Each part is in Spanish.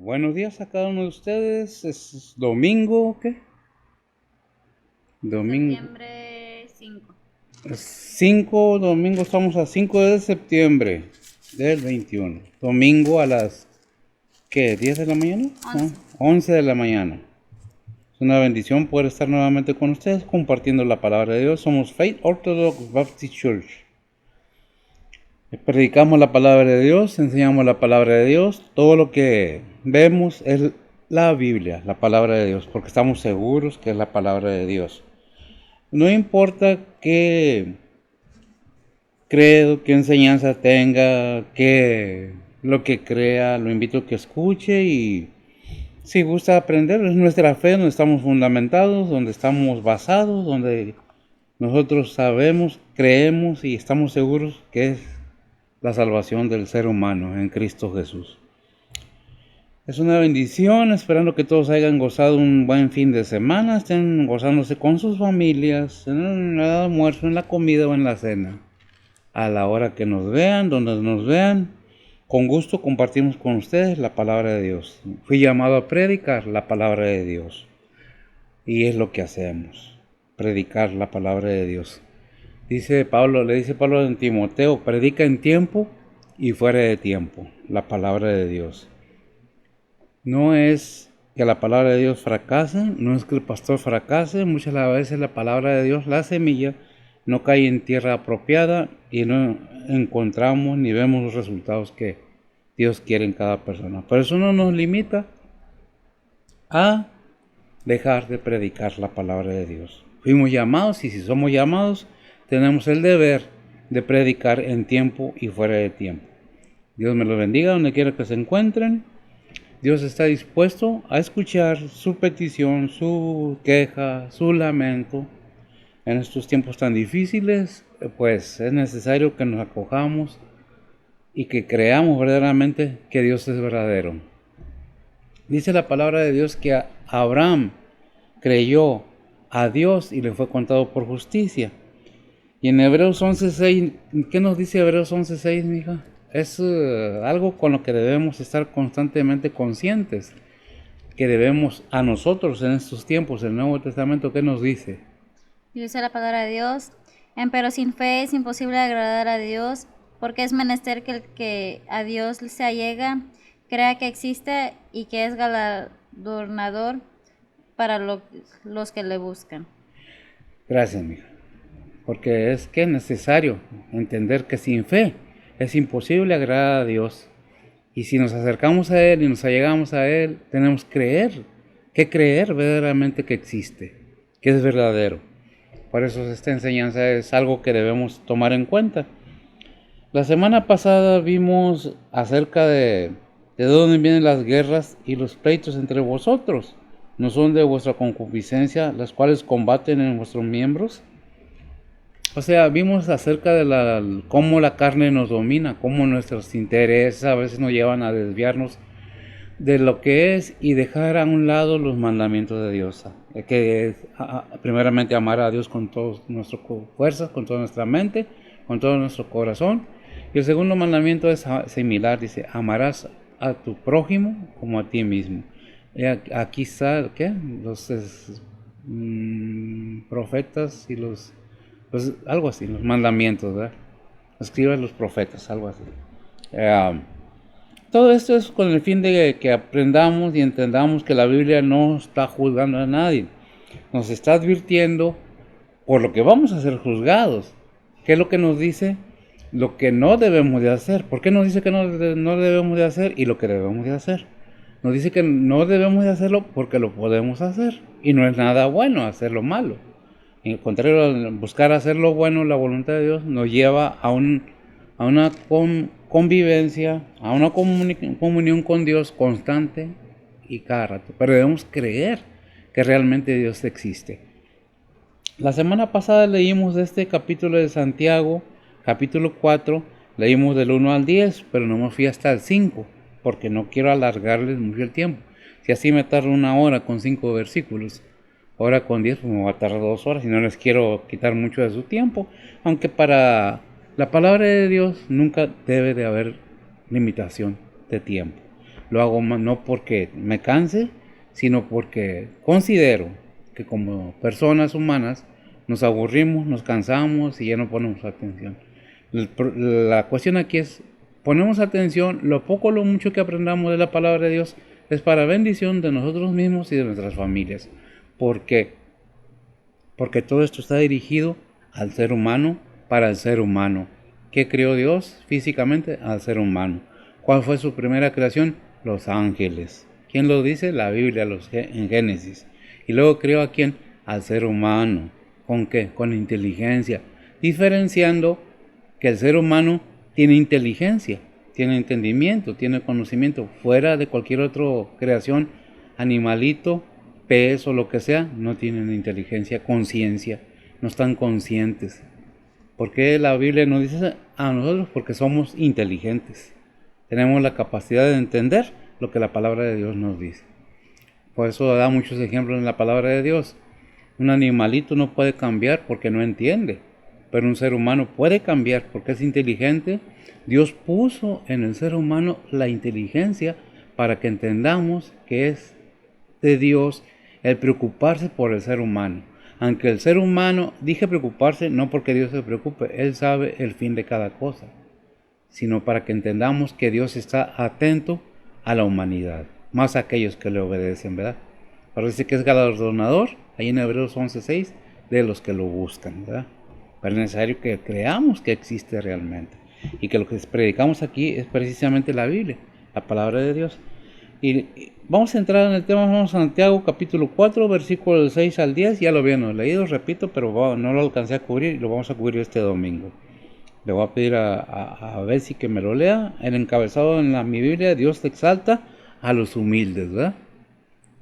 Buenos días a cada uno de ustedes. Es domingo, ¿qué? Domingo Septiembre 5. 5, domingo estamos a 5 de septiembre del 21. Domingo a las, ¿qué? ¿10 de la mañana? No, 11. 11 de la mañana. Es una bendición poder estar nuevamente con ustedes compartiendo la palabra de Dios. Somos Faith Orthodox Baptist Church. Predicamos la palabra de Dios, enseñamos la palabra de Dios. Todo lo que vemos es la Biblia, la palabra de Dios, porque estamos seguros que es la palabra de Dios. No importa qué credo, qué enseñanza tenga, qué lo que crea, lo invito a que escuche y si gusta aprender, es nuestra fe donde estamos fundamentados, donde estamos basados, donde nosotros sabemos, creemos y estamos seguros que es la salvación del ser humano en Cristo Jesús. Es una bendición, esperando que todos hayan gozado un buen fin de semana, estén gozándose con sus familias, en el almuerzo, en la comida o en la cena. A la hora que nos vean, donde nos vean, con gusto compartimos con ustedes la palabra de Dios. Fui llamado a predicar la palabra de Dios y es lo que hacemos, predicar la palabra de Dios. Le dice Pablo en Timoteo, predica en tiempo y fuera de tiempo la palabra de Dios. No es que la palabra de Dios fracase, no es que el pastor fracase, muchas veces la palabra de Dios, la semilla, no cae en tierra apropiada y no encontramos ni vemos los resultados que Dios quiere en cada persona. Pero eso no nos limita a dejar de predicar la palabra de Dios. Fuimos llamados y si somos llamados, tenemos el deber de predicar en tiempo y fuera de tiempo. Dios me los bendiga donde quiera que se encuentren. Dios está dispuesto a escuchar su petición, su queja, su lamento. En estos tiempos tan difíciles, pues es necesario que nos acojamos y que creamos verdaderamente que Dios es verdadero. Dice la palabra de Dios que Abraham creyó a Dios y le fue contado por justicia. Y en Hebreos 11:6, ¿qué nos dice Hebreos 11:6, mija? Es algo con lo que debemos estar constantemente conscientes, que debemos a nosotros en estos tiempos, el Nuevo Testamento, ¿qué nos dice? Dice la palabra de Dios. Pero sin fe es imposible agradar a Dios, porque es menester que el que a Dios se allega crea que existe y que es galardonador para los que le buscan. Gracias, mija. Porque es que es necesario entender que sin fe es imposible agradar a Dios. Y si nos acercamos a Él y nos allegamos a Él, tenemos que creer verdaderamente que existe, que es verdadero. Por eso esta enseñanza es algo que debemos tomar en cuenta. La semana pasada vimos acerca de dónde vienen las guerras y los pleitos entre vosotros. ¿No son de vuestra concupiscencia las cuales combaten en vuestros miembros? O sea, vimos acerca de cómo la carne nos domina, cómo nuestros intereses a veces nos llevan a desviarnos de lo que es y dejar a un lado los mandamientos de Dios, que es primeramente amar a Dios con todas nuestras fuerzas, con toda nuestra mente, con todo nuestro corazón. Y el segundo mandamiento es similar, dice, amarás a tu prójimo como a ti mismo. Aquí está, ¿qué? Los profetas y pues algo así, los mandamientos, ¿verdad? Escriban los profetas, algo así. Eh, todo esto es con el fin de que aprendamos y entendamos que la Biblia no está juzgando a nadie. Nos está advirtiendo por lo que vamos a ser juzgados. ¿Qué es lo que nos dice? Lo que no debemos de hacer. ¿Por qué nos dice que no debemos de hacer y lo que debemos de hacer? Nos dice que no debemos de hacerlo porque lo podemos hacer. Y no es nada bueno hacer lo malo. En el contrario, buscar hacer lo bueno, la voluntad de Dios, nos lleva a una convivencia, a una comunión con Dios constante y cada rato. Pero debemos creer que realmente Dios existe. La semana pasada leímos de este capítulo de Santiago, capítulo 4, leímos del 1 al 10, pero no me fui hasta el 5, porque no quiero alargarles mucho el tiempo. Si así me tardo una hora con 5 versículos, ahora con 10 pues me va a tardar 2 horas y no les quiero quitar mucho de su tiempo, aunque para la palabra de Dios nunca debe de haber limitación de tiempo. Lo hago no porque me canse, sino porque considero que como personas humanas nos aburrimos, nos cansamos y ya no ponemos atención. La cuestión aquí es, ponemos atención, lo poco o lo mucho que aprendamos de la palabra de Dios es para bendición de nosotros mismos y de nuestras familias. ¿Por qué? Porque todo esto está dirigido al ser humano, para el ser humano. ¿Qué creó Dios físicamente? Al ser humano. ¿Cuál fue su primera creación? Los ángeles. ¿Quién lo dice? La Biblia en Génesis. Y luego creó a quién? Al ser humano. ¿Con qué? Con inteligencia. Diferenciando que el ser humano tiene inteligencia, tiene entendimiento, tiene conocimiento. Fuera de cualquier otra creación, animalito, pez o lo que sea, no tienen inteligencia, conciencia, no están conscientes. ¿Por qué la Biblia nos dice a nosotros? Porque somos inteligentes. Tenemos la capacidad de entender lo que la palabra de Dios nos dice. Por eso da muchos ejemplos en la palabra de Dios. Un animalito no puede cambiar porque no entiende, pero un ser humano puede cambiar porque es inteligente. Dios puso en el ser humano la inteligencia para que entendamos que es de Dios el preocuparse por el ser humano. Aunque el ser humano, dije preocuparse, no porque Dios se preocupe, Él sabe el fin de cada cosa, sino para que entendamos que Dios está atento a la humanidad, más a aquellos que le obedecen, ¿verdad? Parece que es galardonador, ahí en Hebreos 11:6, de los que lo buscan, ¿verdad? Pero es necesario que creamos que existe realmente y que lo que predicamos aquí es precisamente la Biblia, la palabra de Dios. Y vamos a entrar en el tema. Vamos a Santiago capítulo 4, versículos 6 al 10. Ya lo habíamos leído, repito, pero no lo alcancé a cubrir y lo vamos a cubrir este domingo. Le voy a pedir a Betsy que me lo lea. El encabezado en mi Biblia: Dios exalta a los humildes, ¿verdad?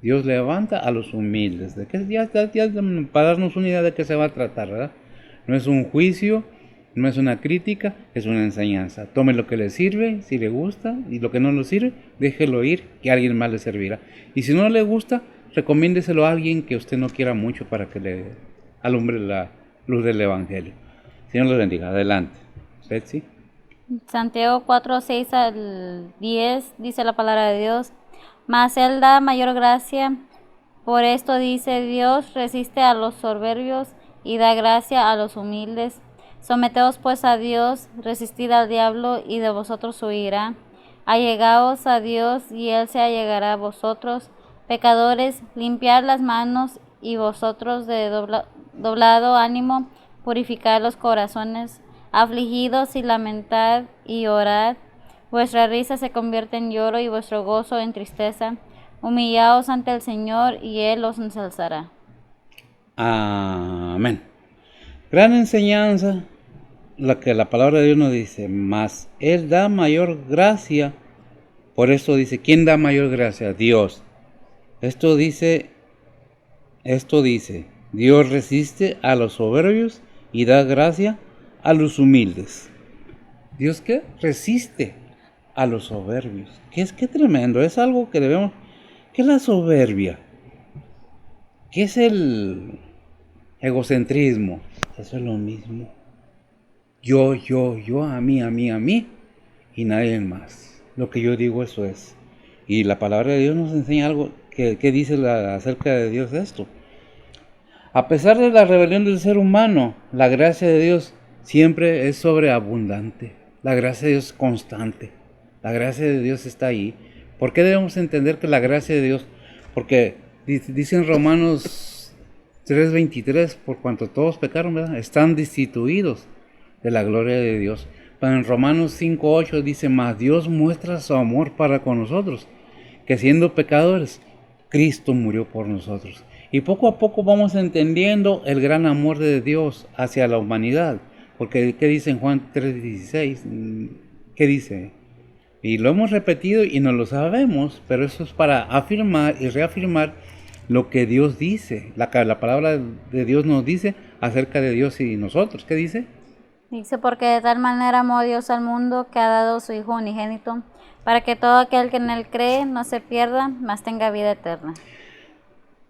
Dios levanta a los humildes. ¿De qué? Ya, para darnos una idea de qué se va a tratar, ¿verdad? No es un juicio, no es una crítica, es una enseñanza. Tome lo que le sirve, si le gusta, y lo que no le sirve, déjelo ir, que a alguien más le servirá. Y si no le gusta, recomiéndeselo a alguien que usted no quiera mucho para que le alumbre la luz del Evangelio. Señor los bendiga. Adelante. Betsy. Santiago 4, 6 al 10 dice la palabra de Dios: mas Él da mayor gracia. Por esto dice Dios: resiste a los soberbios y da gracia a los humildes. Someteos pues a Dios, resistid al diablo, y de vosotros huirá. Allegaos a Dios, y Él se allegará a vosotros. Pecadores, limpiad las manos, y vosotros de doblado ánimo, purificad los corazones. Afligidos y lamentad y orad. Vuestra risa se convierte en lloro y vuestro gozo en tristeza. Humillaos ante el Señor, y Él os ensalzará. Amén. Gran enseñanza la que la palabra de Dios nos dice, mas Él da mayor gracia. Por eso dice, ¿quién da mayor gracia? Dios. Esto dice, Dios resiste a los soberbios y da gracia a los humildes. ¿Dios qué? Resiste a los soberbios. ¿Qué tremendo? Es algo que debemos... ¿Qué es la soberbia? ¿Qué es el egocentrismo? Eso es lo mismo. Yo, a mí y nadie más. Lo que yo digo, eso es. Y la palabra de Dios nos enseña algo. ¿Qué dice acerca de Dios de esto? A pesar de la rebelión del ser humano, la gracia de Dios siempre es sobreabundante. La gracia de Dios es constante. La gracia de Dios está ahí. ¿Por qué debemos entender que la gracia de Dios? Porque dice en Romanos 3:23, por cuanto todos pecaron, ¿verdad?, están destituidos de la gloria de Dios. Pero en Romanos 5:8 dice, mas Dios muestra su amor para con nosotros, que siendo pecadores, Cristo murió por nosotros. Y poco a poco vamos entendiendo el gran amor de Dios hacia la humanidad. Porque, ¿qué dice en Juan 3:16? ¿Qué dice? Y lo hemos repetido y no lo sabemos, pero eso es para afirmar y reafirmar lo que Dios dice. La palabra de Dios nos dice acerca de Dios y nosotros. ¿Qué dice? Dice, porque de tal manera amó Dios al mundo, que ha dado su Hijo unigénito, para que todo aquel que en Él cree no se pierda, mas tenga vida eterna.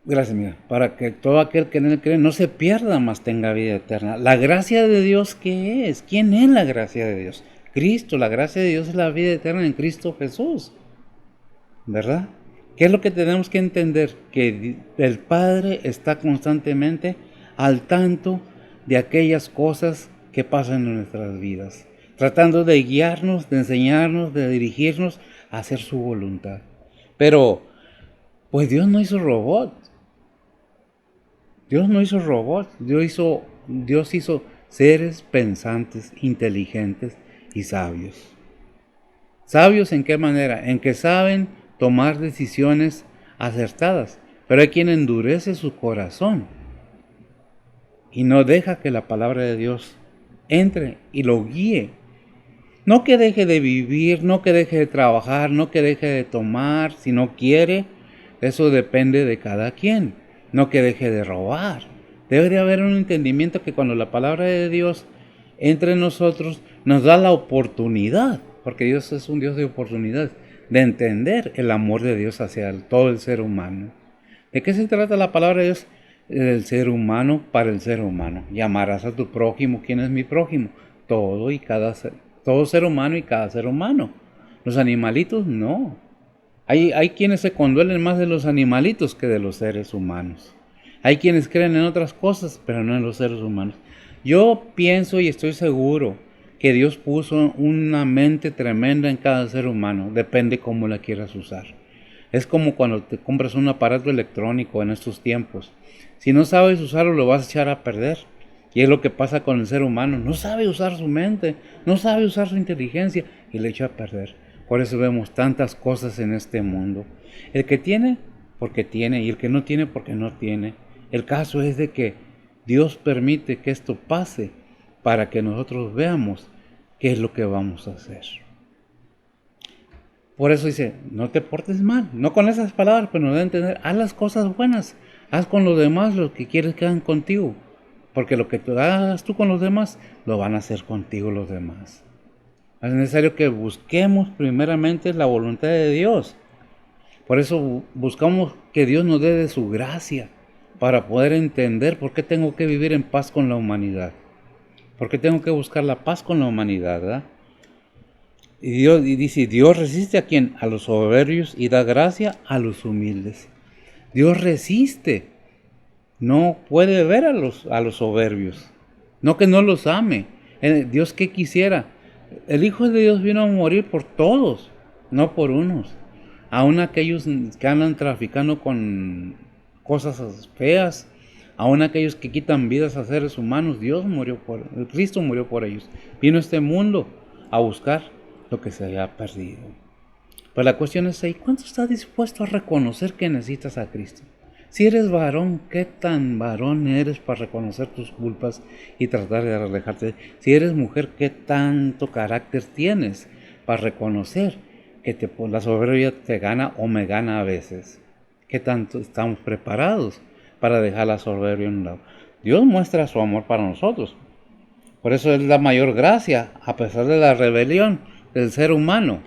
Gracias, mira. Para que todo aquel que en Él cree no se pierda, mas tenga vida eterna. ¿La gracia de Dios qué es? ¿Quién es la gracia de Dios? Cristo. La gracia de Dios es la vida eterna en Cristo Jesús. ¿verdad? ¿Qué es lo que tenemos que entender? Que el Padre está constantemente al tanto de aquellas cosas que pasan en nuestras vidas, tratando de guiarnos, de enseñarnos, de dirigirnos a hacer su voluntad. Pero, pues Dios no hizo robots. Dios no hizo robots. Dios hizo seres pensantes, inteligentes y sabios. ¿Sabios en qué manera? En que saben tomar decisiones acertadas. Pero hay quien endurece su corazón y no deja que la palabra de Dios entre y lo guíe. No que deje de vivir, no que deje de trabajar, no que deje de tomar, si no quiere. Eso depende de cada quien. No que deje de robar. Debe de haber un entendimiento que cuando la palabra de Dios entre nosotros, nos da la oportunidad, porque Dios es un Dios de oportunidades, de entender el amor de Dios hacia todo el ser humano. ¿De qué se trata la palabra de Dios? El ser humano para el ser humano. Y amarás a tu prójimo. ¿Quién es mi prójimo? Todo ser humano y cada ser humano. Los animalitos no. Hay quienes se conduelen más de los animalitos que de los seres humanos. Hay quienes creen en otras cosas, pero no en los seres humanos. Yo pienso y estoy seguro que Dios puso una mente tremenda en cada ser humano. Depende cómo la quieras usar. Es como cuando te compras un aparato electrónico en estos tiempos. Si no sabes usarlo, lo vas a echar a perder. Y es lo que pasa con el ser humano. No sabe usar su mente, no sabe usar su inteligencia y le echa a perder. Por eso vemos tantas cosas en este mundo. El que tiene, porque tiene, y el que no tiene, porque no tiene. El caso es de que Dios permite que esto pase para que nosotros veamos qué es lo que vamos a hacer. Por eso dice, no te portes mal, no con esas palabras, pero nos da a entender, haz las cosas buenas, haz con los demás lo que quieres que hagan contigo, porque lo que hagas tú con los demás, lo van a hacer contigo los demás. Es necesario que busquemos primeramente la voluntad de Dios. Por eso buscamos que Dios nos dé de su gracia, para poder entender por qué tengo que vivir en paz con la humanidad. ¿Por qué tengo que buscar la paz con la humanidad? ¿Verdad? Y dice, Dios resiste a quién? A los soberbios y da gracia a los humildes. Dios resiste. No puede ver a los soberbios. No que no los ame. Dios que quisiera. El Hijo de Dios vino a morir por todos, no por unos. Aún aquellos que andan traficando con cosas feas, aún aquellos que quitan vidas a seres humanos, Cristo murió por ellos. Vino a este mundo a buscar lo que se había perdido. Pero la cuestión es ahí, ¿cuánto estás dispuesto a reconocer que necesitas a Cristo? Si eres varón, ¿qué tan varón eres para reconocer tus culpas y tratar de alejarte? Si eres mujer, ¿qué tanto carácter tienes para reconocer que la soberbia te gana o me gana a veces? ¿Qué tanto estamos preparados para dejar la soberbia a un lado? Dios muestra su amor para nosotros. Por eso es la mayor gracia, a pesar de la rebelión del ser humano.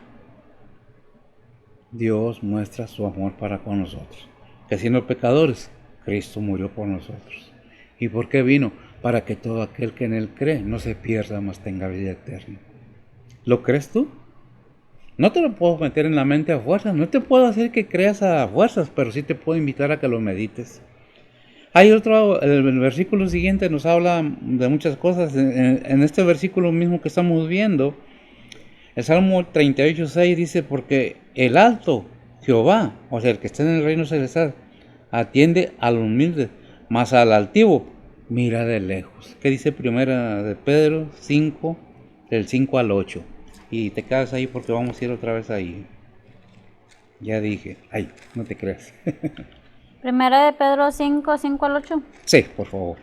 Dios muestra su amor para con nosotros. Que siendo pecadores, Cristo murió por nosotros. ¿Y por qué vino? Para que todo aquel que en Él cree no se pierda, mas tenga vida eterna. ¿Lo crees tú? No te lo puedo meter en la mente a fuerzas, no te puedo hacer que creas a fuerzas, pero sí te puedo invitar a que lo medites. Hay otro, el versículo siguiente nos habla de muchas cosas. En este versículo mismo que estamos viendo, el Salmo 38:6 dice, porque el alto Jehová, o sea, el que está en el reino celestial, atiende al humilde, mas al altivo mira de lejos. ¿Qué dice primera de Pedro 5, del 5 al 8? Y te quedas ahí porque vamos a ir otra vez ahí. Ya dije, ay, no te creas. Primera de Pedro 5, 5 al 8. Sí, por favor.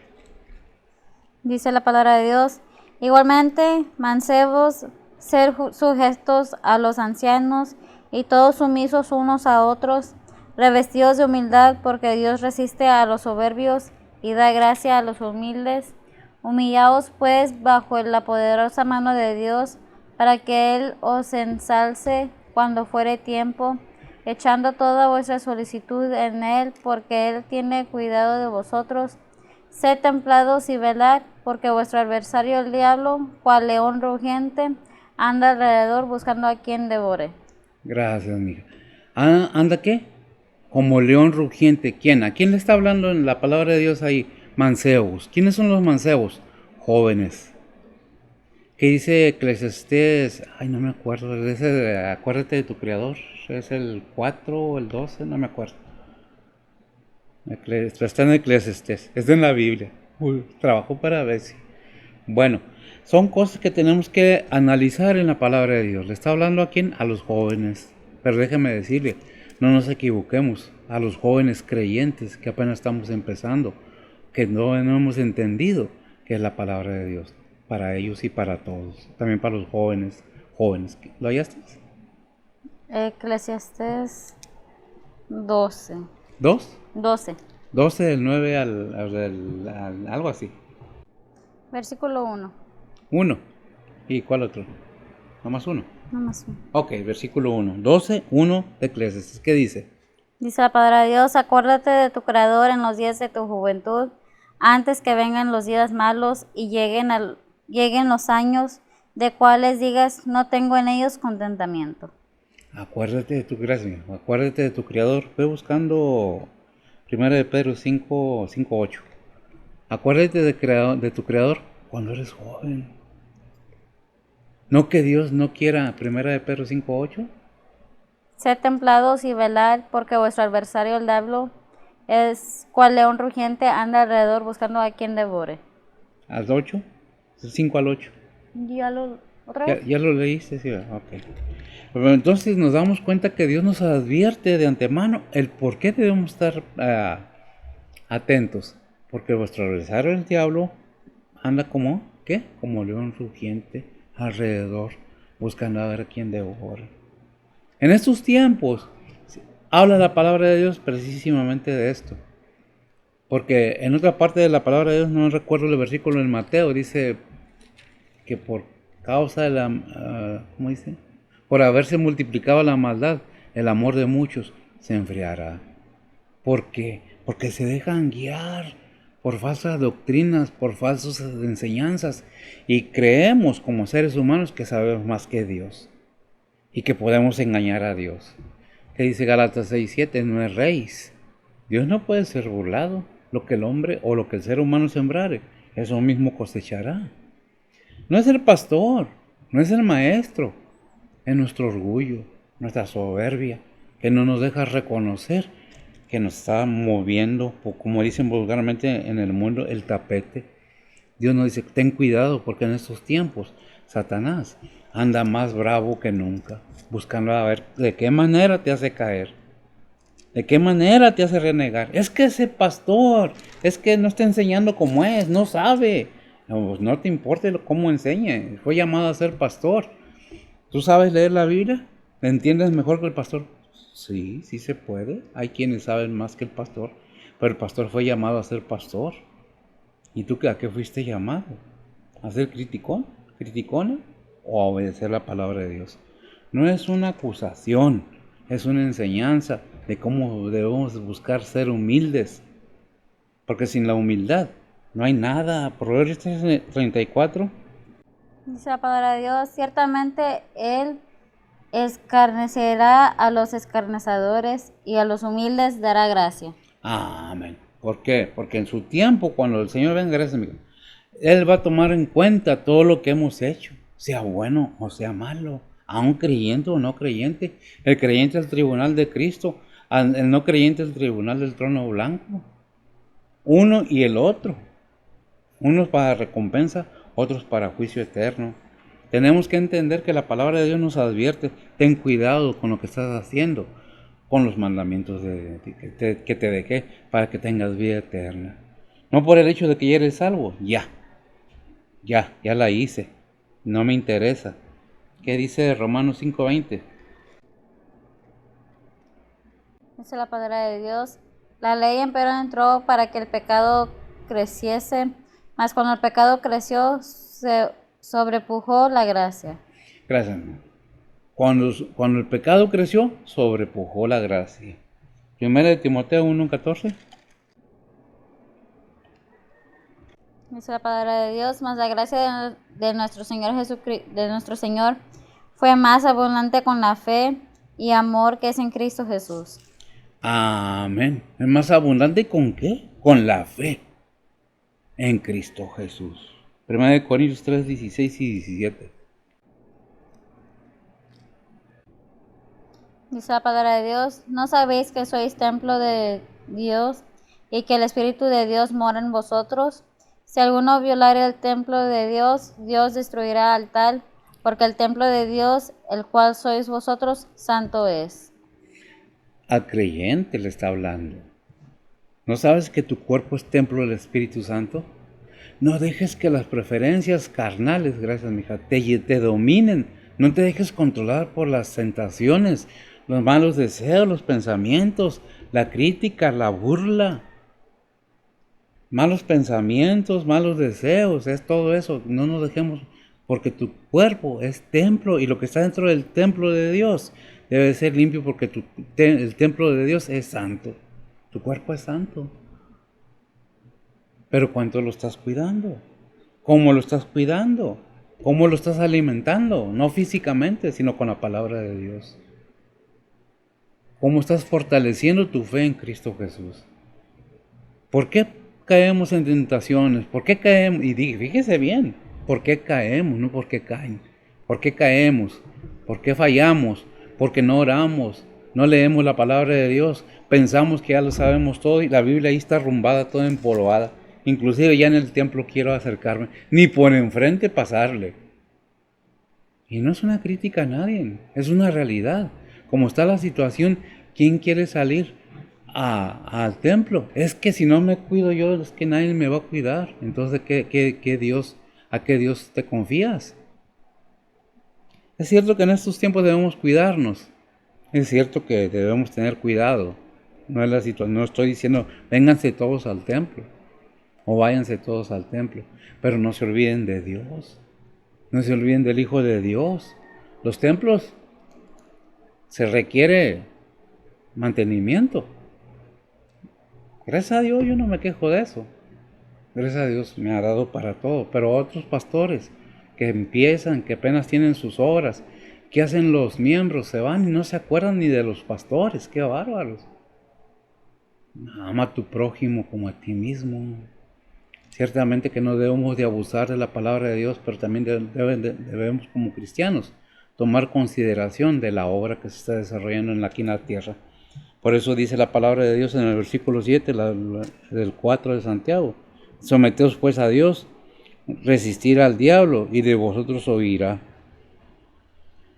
Dice la palabra de Dios, igualmente, mancebos, ser sujetos a los ancianos y todos sumisos unos a otros, revestidos de humildad, porque Dios resiste a los soberbios y da gracia a los humildes. Humillaos pues bajo la poderosa mano de Dios, para que Él os ensalce cuando fuere tiempo, echando toda vuestra solicitud en Él, porque Él tiene cuidado de vosotros. Sed templados y velad, porque vuestro adversario el diablo, cual león rugiente, anda alrededor buscando a quien devore. Gracias, mija. ¿Anda qué? Como león rugiente. ¿Quién? ¿A quién le está hablando en la palabra de Dios ahí? Mancebos. ¿Quiénes son los mancebos? Jóvenes. ¿Qué dice Eclesiastés? Ay, no me acuerdo. Acuérdate de tu creador. ¿Es el 4 o el 12? No me acuerdo. Está en Eclesiastés. Es en la Biblia. Uy, trabajo para ver si. Bueno, son cosas que tenemos que analizar en la palabra de Dios. ¿Le está hablando a quién? A los jóvenes. Pero déjeme decirle, no nos equivoquemos. A los jóvenes creyentes que apenas estamos empezando, que no hemos entendido qué es la palabra de Dios. Para ellos y para todos. También para los jóvenes. ¿Lo hallaste? Eclesiastés 12. ¿Dos? 12. 12 del 9 algo así. Versículo 1. Uno. ¿Y cuál otro? Nomás uno. Nomás uno. Ok, versículo 1. 12, 1 de Eclesiastés. ¿Qué dice? Dice la palabra de Dios, acuérdate de tu Creador en los días de tu juventud, antes que vengan los días malos y lleguen los años de cuales digas, no tengo en ellos contentamiento. Acuérdate de tu gracia, acuérdate de tu Creador. Ve buscando 1 de Pedro 5, 5, 8. Acuérdate de tu Creador cuando eres joven. No que Dios no quiera 1 de Pedro 5, 8. Sed templados y velad, porque vuestro adversario el diablo es cual león rugiente, anda alrededor buscando a quien devore. ¿Al 8? 5 al 8. ¿Otra vez? ¿Ya lo leíste? Sí, ok. Pero entonces nos damos cuenta que Dios nos advierte de antemano el por qué debemos estar atentos. Porque vuestro adversario el diablo anda como, ¿qué? Como león rugiente alrededor buscando a ver a quién devore. En estos tiempos habla la palabra de Dios precisamente de esto. Porque en otra parte de la palabra de Dios, no recuerdo el versículo en Mateo, dice que por causa de la, ¿cómo dice? Por haberse multiplicado la maldad, el amor de muchos se enfriará. ¿Por qué? Porque se dejan guiar por falsas doctrinas, por falsas enseñanzas, y creemos como seres humanos que sabemos más que Dios y que podemos engañar a Dios. ¿Qué dice Gálatas 6:7? No es rey. Dios no puede ser burlado. Lo que el hombre o lo que el ser humano sembrare, eso mismo cosechará. No es el pastor, no es el maestro, es nuestro orgullo, nuestra soberbia, que no nos deja reconocer que nos está moviendo, o como dicen vulgarmente en el mundo, el tapete. Dios nos dice, ten cuidado porque en estos tiempos Satanás anda más bravo que nunca, buscando a ver de qué manera te hace caer, de qué manera te hace renegar. Es que ese pastor, es que no está enseñando como es, no sabe. No te importa cómo enseñe, fue llamado a ser pastor. ¿Tú sabes leer la Biblia? ¿La entiendes mejor que el pastor? Sí, sí se puede. Hay quienes saben más que el pastor, pero el pastor fue llamado a ser pastor. ¿Y tú a qué fuiste llamado? ¿A ser criticón? ¿Criticona? ¿O a obedecer la palabra de Dios? No es una acusación, es una enseñanza de cómo debemos buscar ser humildes. Porque sin la humildad no hay nada. Proverbios 34. Dice la palabra de Dios, ciertamente Él escarnecerá a los escarnecedores y a los humildes dará gracia. Amén. ¿Por qué? Porque en su tiempo, cuando el Señor venga, Él va a tomar en cuenta todo lo que hemos hecho, sea bueno o sea malo, a un creyente o no creyente. El creyente es el tribunal de Cristo, el no creyente es el tribunal del trono blanco. Uno y el otro. Unos para recompensa, otros para juicio eterno. Tenemos que entender que la palabra de Dios nos advierte, ten cuidado con lo que estás haciendo, con los mandamientos que te dejé, para que tengas vida eterna. No por el hecho de que ya eres salvo, ya la hice, no me interesa. ¿Qué dice Romanos 5:20? Dice la palabra de Dios, la ley empero entró para que el pecado creciese, mas cuando el pecado creció, se sobrepujó la gracia. Gracias. Cuando el pecado creció, sobrepujó la gracia. Primera de Timoteo 1:14. Dice la palabra de Dios, mas la gracia de nuestro Señor Jesucristo, de nuestro Señor, fue más abundante con la fe y amor que es en Cristo Jesús. Amén. ¿Es más abundante con qué? Con la fe en Cristo Jesús. 1 Corintios 3, 16 y 17. Dice la palabra de Dios, ¿no sabéis que sois templo de Dios y que el Espíritu de Dios mora en vosotros? Si alguno violare el templo de Dios, Dios destruirá al tal, porque el templo de Dios, el cual sois vosotros, santo es. Al creyente le está hablando. ¿No sabes que tu cuerpo es templo del Espíritu Santo? No dejes que las preferencias carnales, gracias mija, te dominen. No te dejes controlar por las tentaciones, los malos deseos, los pensamientos, la crítica, la burla. Malos pensamientos, malos deseos, es todo eso. No nos dejemos, porque tu cuerpo es templo y lo que está dentro del templo de Dios debe ser limpio porque el templo de Dios es santo. Tu cuerpo es santo. Pero ¿cuánto lo estás cuidando? ¿Cómo lo estás cuidando? ¿Cómo lo estás alimentando? No físicamente, sino con la palabra de Dios. ¿Cómo estás fortaleciendo tu fe en Cristo Jesús? ¿Por qué caemos en tentaciones? ¿Por qué caemos? Y fíjese bien, ¿por qué caemos? No por qué caen. ¿Por qué caemos? ¿Por qué fallamos? Porque no oramos, no leemos la palabra de Dios, pensamos que ya lo sabemos todo y la Biblia ahí está arrumbada, toda empolvada. Inclusive ya en el templo quiero acercarme, ni por enfrente pasarle. Y no es una crítica a nadie, es una realidad. Como está la situación, ¿quién quiere salir al templo? Es que si no me cuido yo, es que nadie me va a cuidar. Entonces, ¿a qué Dios te confías? Es cierto que en estos tiempos debemos cuidarnos. Es cierto que debemos tener cuidado. No es la situación, no estoy diciendo, vénganse todos al templo o váyanse todos al templo, pero no se olviden de Dios. No se olviden del Hijo de Dios. Los templos se requiere mantenimiento. Gracias a Dios yo no me quejo de eso. Gracias a Dios me ha dado para todo. Pero otros pastores que empiezan, que apenas tienen sus horas, ¿qué hacen los miembros? Se van y no se acuerdan ni de los pastores. ¡Qué bárbaros! Ama a tu prójimo como a ti mismo. Ciertamente que no debemos de abusar de la palabra de Dios, pero también debemos como cristianos tomar consideración de la obra que se está desarrollando aquí en la tierra. Por eso dice la palabra de Dios en el versículo 7 del 4 de Santiago. Someteos pues a Dios, resistir al diablo y de vosotros oirá.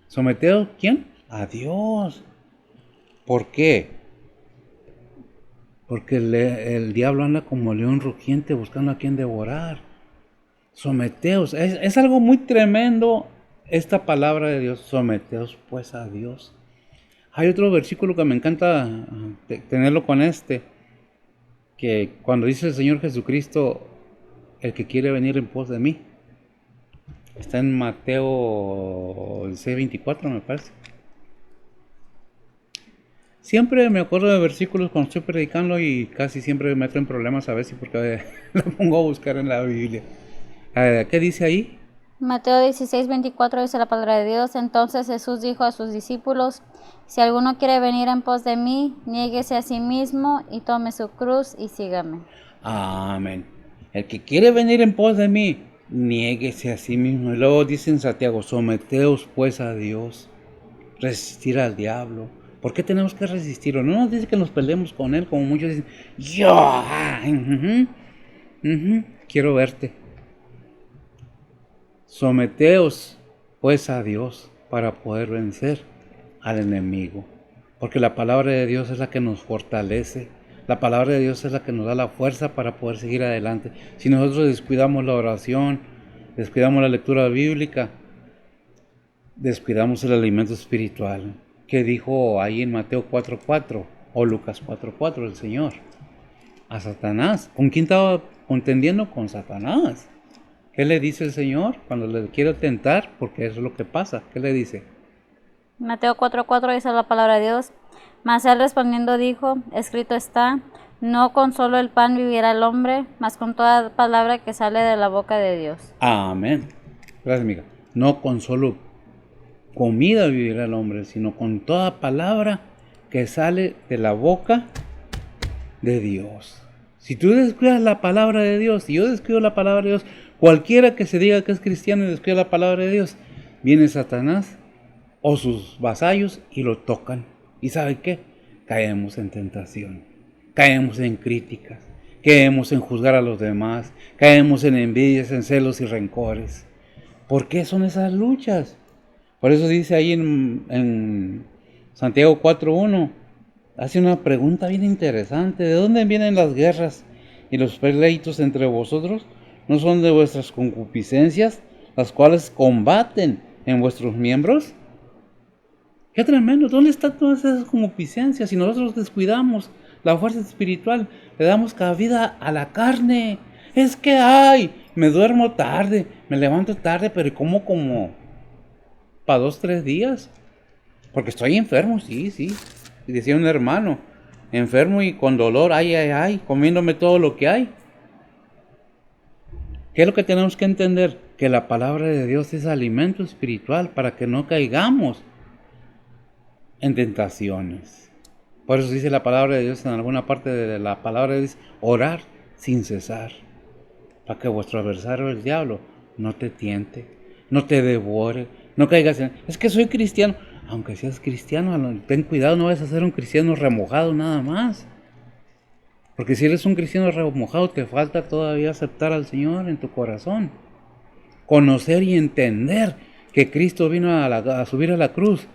¿Someteos quién? A Dios. ¿Por qué? Porque el diablo anda como león rugiente buscando a quien devorar. Someteos. Es algo muy tremendo esta palabra de Dios. Someteos pues a Dios. Hay otro versículo que me encanta tenerlo con que cuando dice el Señor Jesucristo, el que quiere venir en pos de mí. Está en Mateo 6:24 me parece. Siempre me acuerdo de versículos cuando estoy predicando y casi siempre me meto en problemas a veces porque lo pongo a buscar en la Biblia. ¿Qué dice ahí? Mateo 16:24 dice la palabra de Dios. Entonces Jesús dijo a sus discípulos, si alguno quiere venir en pos de mí, niéguese a sí mismo y tome su cruz y sígame. Amén. El que quiere venir en pos de mí, niéguese a sí mismo. Y luego dice en Santiago, someteos pues a Dios, resistir al diablo. ¿Por qué tenemos que resistirlo? No nos dice que nos peleemos con él, como muchos dicen, yo, quiero verte. Someteos pues a Dios para poder vencer al enemigo. Porque la palabra de Dios es la que nos fortalece. La palabra de Dios es la que nos da la fuerza para poder seguir adelante. Si nosotros descuidamos la oración, descuidamos la lectura bíblica, descuidamos el alimento espiritual. Que dijo ahí en Mateo 4:4 o Lucas 4:4 el Señor a Satanás. ¿Con quién estaba contendiendo? Con Satanás. ¿Qué le dice el Señor cuando le quiere tentar? Porque eso es lo que pasa. ¿Qué le dice? Mateo 4:4 dice la palabra de Dios. Mas él respondiendo dijo, escrito está, no con solo el pan vivirá el hombre, mas con toda palabra que sale de la boca de Dios. Amén. Gracias, amiga. No con solo comida vivirá el hombre, sino con toda palabra que sale de la boca de Dios. Si tú descuidas la palabra de Dios, si yo descuido la palabra de Dios, cualquiera que se diga que es cristiano y descuida la palabra de Dios, viene Satanás o sus vasallos y lo tocan. ¿Y sabe qué? Caemos en tentación, caemos en críticas, caemos en juzgar a los demás, caemos en envidias, en celos y rencores. ¿Por qué son esas luchas? Por eso dice ahí en Santiago 4:1, hace una pregunta bien interesante. ¿De dónde vienen las guerras y los pleitos entre vosotros? ¿No son de vuestras concupiscencias, las cuales combaten en vuestros miembros? ¡Qué tremendo! ¿Dónde están todas esas concupiscencias? Si nosotros descuidamos la fuerza espiritual, le damos cabida a la carne. Es que, me duermo tarde, me levanto tarde, pero como para 2, 3 días. Porque estoy enfermo, sí. Y decía un hermano, enfermo y con dolor, comiéndome todo lo que hay. ¿Qué es lo que tenemos que entender? Que la palabra de Dios es alimento espiritual para que no caigamos en tentaciones. Por eso dice la palabra de Dios en alguna parte de la palabra de Dios, orar sin cesar, para que vuestro adversario el diablo no te tiente, no te devore, no caigas en... Es que soy cristiano. Aunque seas cristiano, ten cuidado, no vas a ser un cristiano remojado nada más. Porque si eres un cristiano remojado, te falta todavía aceptar al Señor en tu corazón. Conocer y entender que Cristo vino a subir a la cruz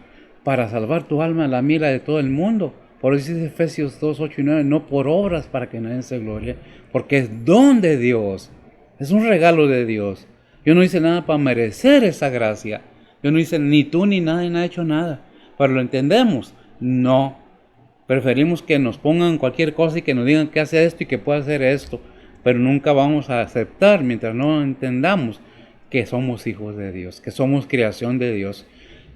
para salvar tu alma, la mía y la de todo el mundo. Por eso dice Efesios 2:8-9, no por obras para que nadie se glorie, porque es don de Dios, es un regalo de Dios. Yo no hice nada para merecer esa gracia. Yo no hice, ni tú ni nadie ha hecho nada. Pero lo entendemos. No. Preferimos que nos pongan cualquier cosa y que nos digan que hace esto y que puede hacer esto. Pero nunca vamos a aceptar mientras no entendamos que somos hijos de Dios, que somos creación de Dios.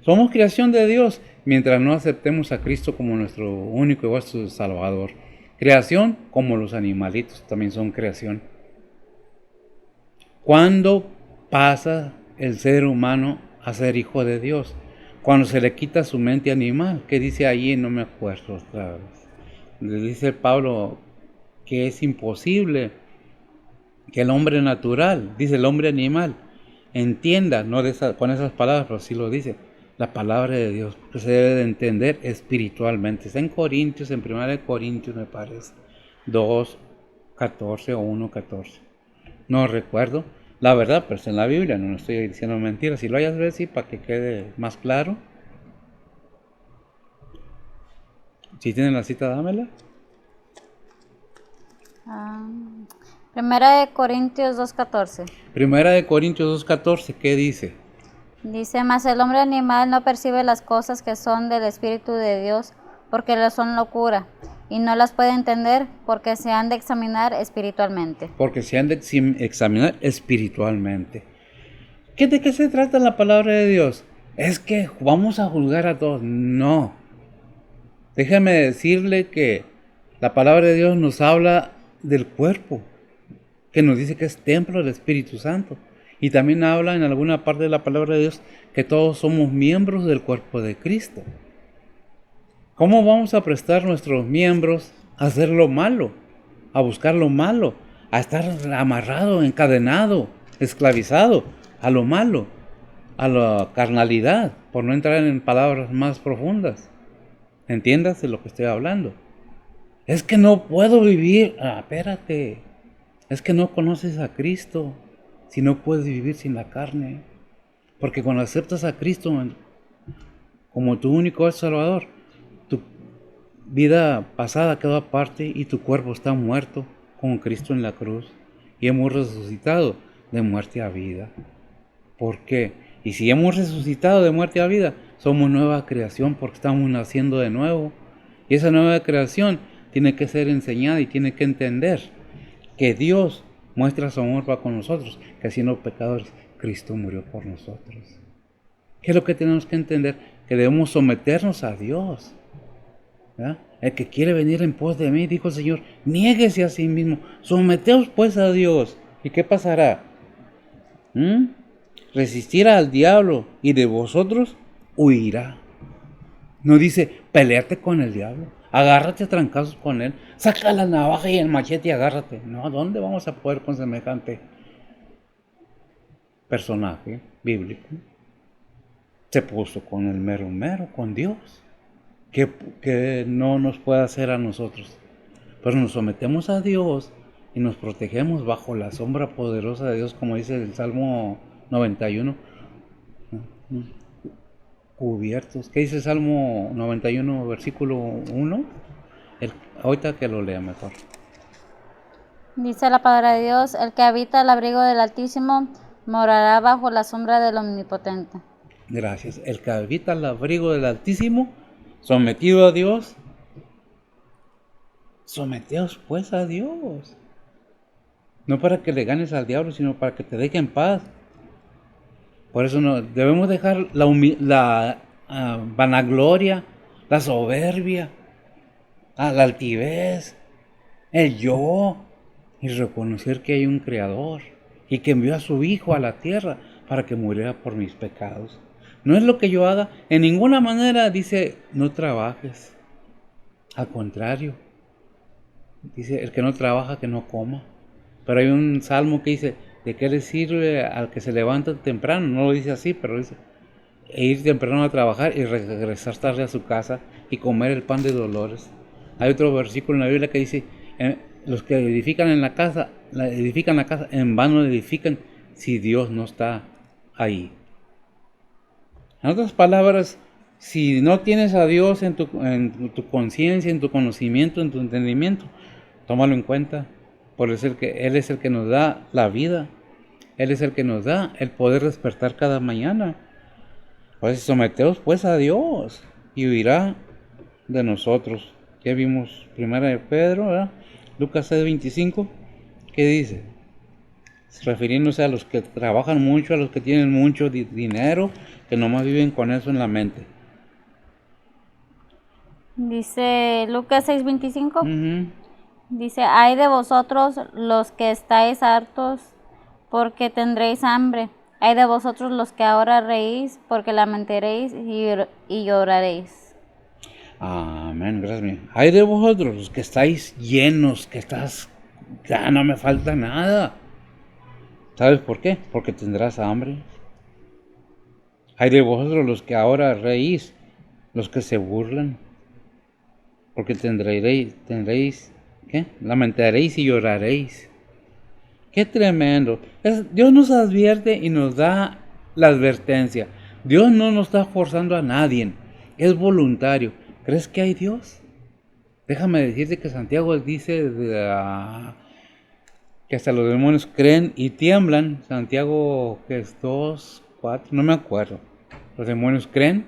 Somos creación de Dios mientras no aceptemos a Cristo como nuestro único y vuestro Salvador. Creación como los animalitos también son creación. ¿Cuándo pasa el ser humano a ser hijo de Dios? Cuando se le quita su mente animal. ¿Qué dice allí? No me acuerdo otra vez. Le dice Pablo que es imposible que el hombre natural, dice el hombre animal, entienda, no con esas palabras, pero sí lo dice, la palabra de Dios, porque se debe de entender espiritualmente. Está en Corintios, en 1 Corintios me parece, 2:14 o 1:14. No recuerdo. La verdad, pero está en la Biblia, no estoy diciendo mentiras. Si lo hayas ver, sí, para que quede más claro. Si tienen la cita, dámela. Primera de Corintios 2:14. Primera de Corintios 2:14, ¿qué dice? Dice, mas el hombre animal no percibe las cosas que son del Espíritu de Dios, porque le son locura, y no las puede entender, porque se han de examinar espiritualmente. Porque se han de examinar espiritualmente. ¿De qué se trata la palabra de Dios? Es que vamos a juzgar a todos. No. Déjame decirle que la palabra de Dios nos habla del cuerpo, que nos dice que es templo del Espíritu Santo. Y también habla en alguna parte de la palabra de Dios que todos somos miembros del cuerpo de Cristo. ¿Cómo vamos a prestar nuestros miembros a hacer lo malo, a buscar lo malo, a estar amarrado, encadenado, esclavizado a lo malo, a la carnalidad, por no entrar en palabras más profundas? ¿Entiendas de lo que estoy hablando? Es que no puedo vivir. Espérate. Es que no conoces a Cristo si no puedes vivir sin la carne. Porque cuando aceptas a Cristo como tu único Salvador, tu vida pasada quedó aparte y tu cuerpo está muerto con Cristo en la cruz. Y hemos resucitado de muerte a vida. ¿Por qué? Y si hemos resucitado de muerte a vida, somos nueva creación porque estamos naciendo de nuevo. Y esa nueva creación tiene que ser enseñada y tiene que entender que Dios muestra su amor para con nosotros, que siendo pecadores, Cristo murió por nosotros. ¿Qué es lo que tenemos que entender? Que debemos someternos a Dios. ¿Verdad? El que quiere venir en pos de mí, dijo el Señor, niéguese a sí mismo, someteos pues a Dios. ¿Y qué pasará? Resistir al diablo y de vosotros huirá. No dice, peleate con el diablo, agárrate a trancazos con él, saca la navaja y el machete y agárrate. No, ¿dónde vamos a poder con semejante personaje bíblico? Se puso con el mero mero, con Dios. Que no nos puede hacer a nosotros. Pero nos sometemos a Dios y nos protegemos bajo la sombra poderosa de Dios, como dice el Salmo 91. Cubiertos. ¿Qué dice el Salmo 91, versículo 1? Ahorita que lo lea mejor. Dice la palabra de Dios, el que habita el abrigo del Altísimo morará bajo la sombra del Omnipotente. Gracias. El que habita el abrigo del Altísimo, sometido a Dios, someteos pues a Dios. No para que le ganes al diablo, sino para que te deje en paz. Por eso no debemos dejar la vanagloria, la soberbia, la altivez, el yo, y reconocer que hay un creador y que envió a su hijo a la tierra para que muriera por mis pecados. No es lo que yo haga, en ninguna manera dice no trabajes. Al contrario, dice el que no trabaja que no coma. Pero hay un salmo que dice, ¿de qué le sirve al que se levanta temprano? No lo dice así, pero dice, e ir temprano a trabajar y regresar tarde a su casa y comer el pan de dolores. Hay otro versículo en la Biblia que dice, los que edifican la casa, en vano edifican si Dios no está ahí. En otras palabras, si no tienes a Dios en tu conciencia, en tu conocimiento, en tu entendimiento, tómalo en cuenta. Por eso Él es el que nos da la vida. Él es el que nos da el poder despertar cada mañana. Pues someteos pues a Dios y huirá de nosotros. Ya vimos primera de Pedro, ¿verdad? Lucas 6:25, ¿qué dice? Refiriéndose a los que trabajan mucho, a los que tienen mucho dinero, que nomás viven con eso en la mente. Dice Lucas 6:25. Uh-huh. Dice, ay de vosotros los que estáis hartos, porque tendréis hambre. Ay de vosotros los que ahora reís, porque lamentaréis y lloraréis. Amén, gracias mío. Ay de vosotros los que estáis llenos, ya no me falta nada. ¿Sabes por qué? Porque tendrás hambre. Ay de vosotros los que ahora reís, los que se burlan, porque tendréis, ¿qué? Lamentaréis y lloraréis. ¡Qué tremendo! Dios nos advierte y nos da la advertencia. Dios no nos está forzando a nadie. Es voluntario. ¿Crees que hay Dios? Déjame decirte que Santiago dice que hasta los demonios creen y tiemblan. Santiago, que es 2, 4, no me acuerdo. Los demonios creen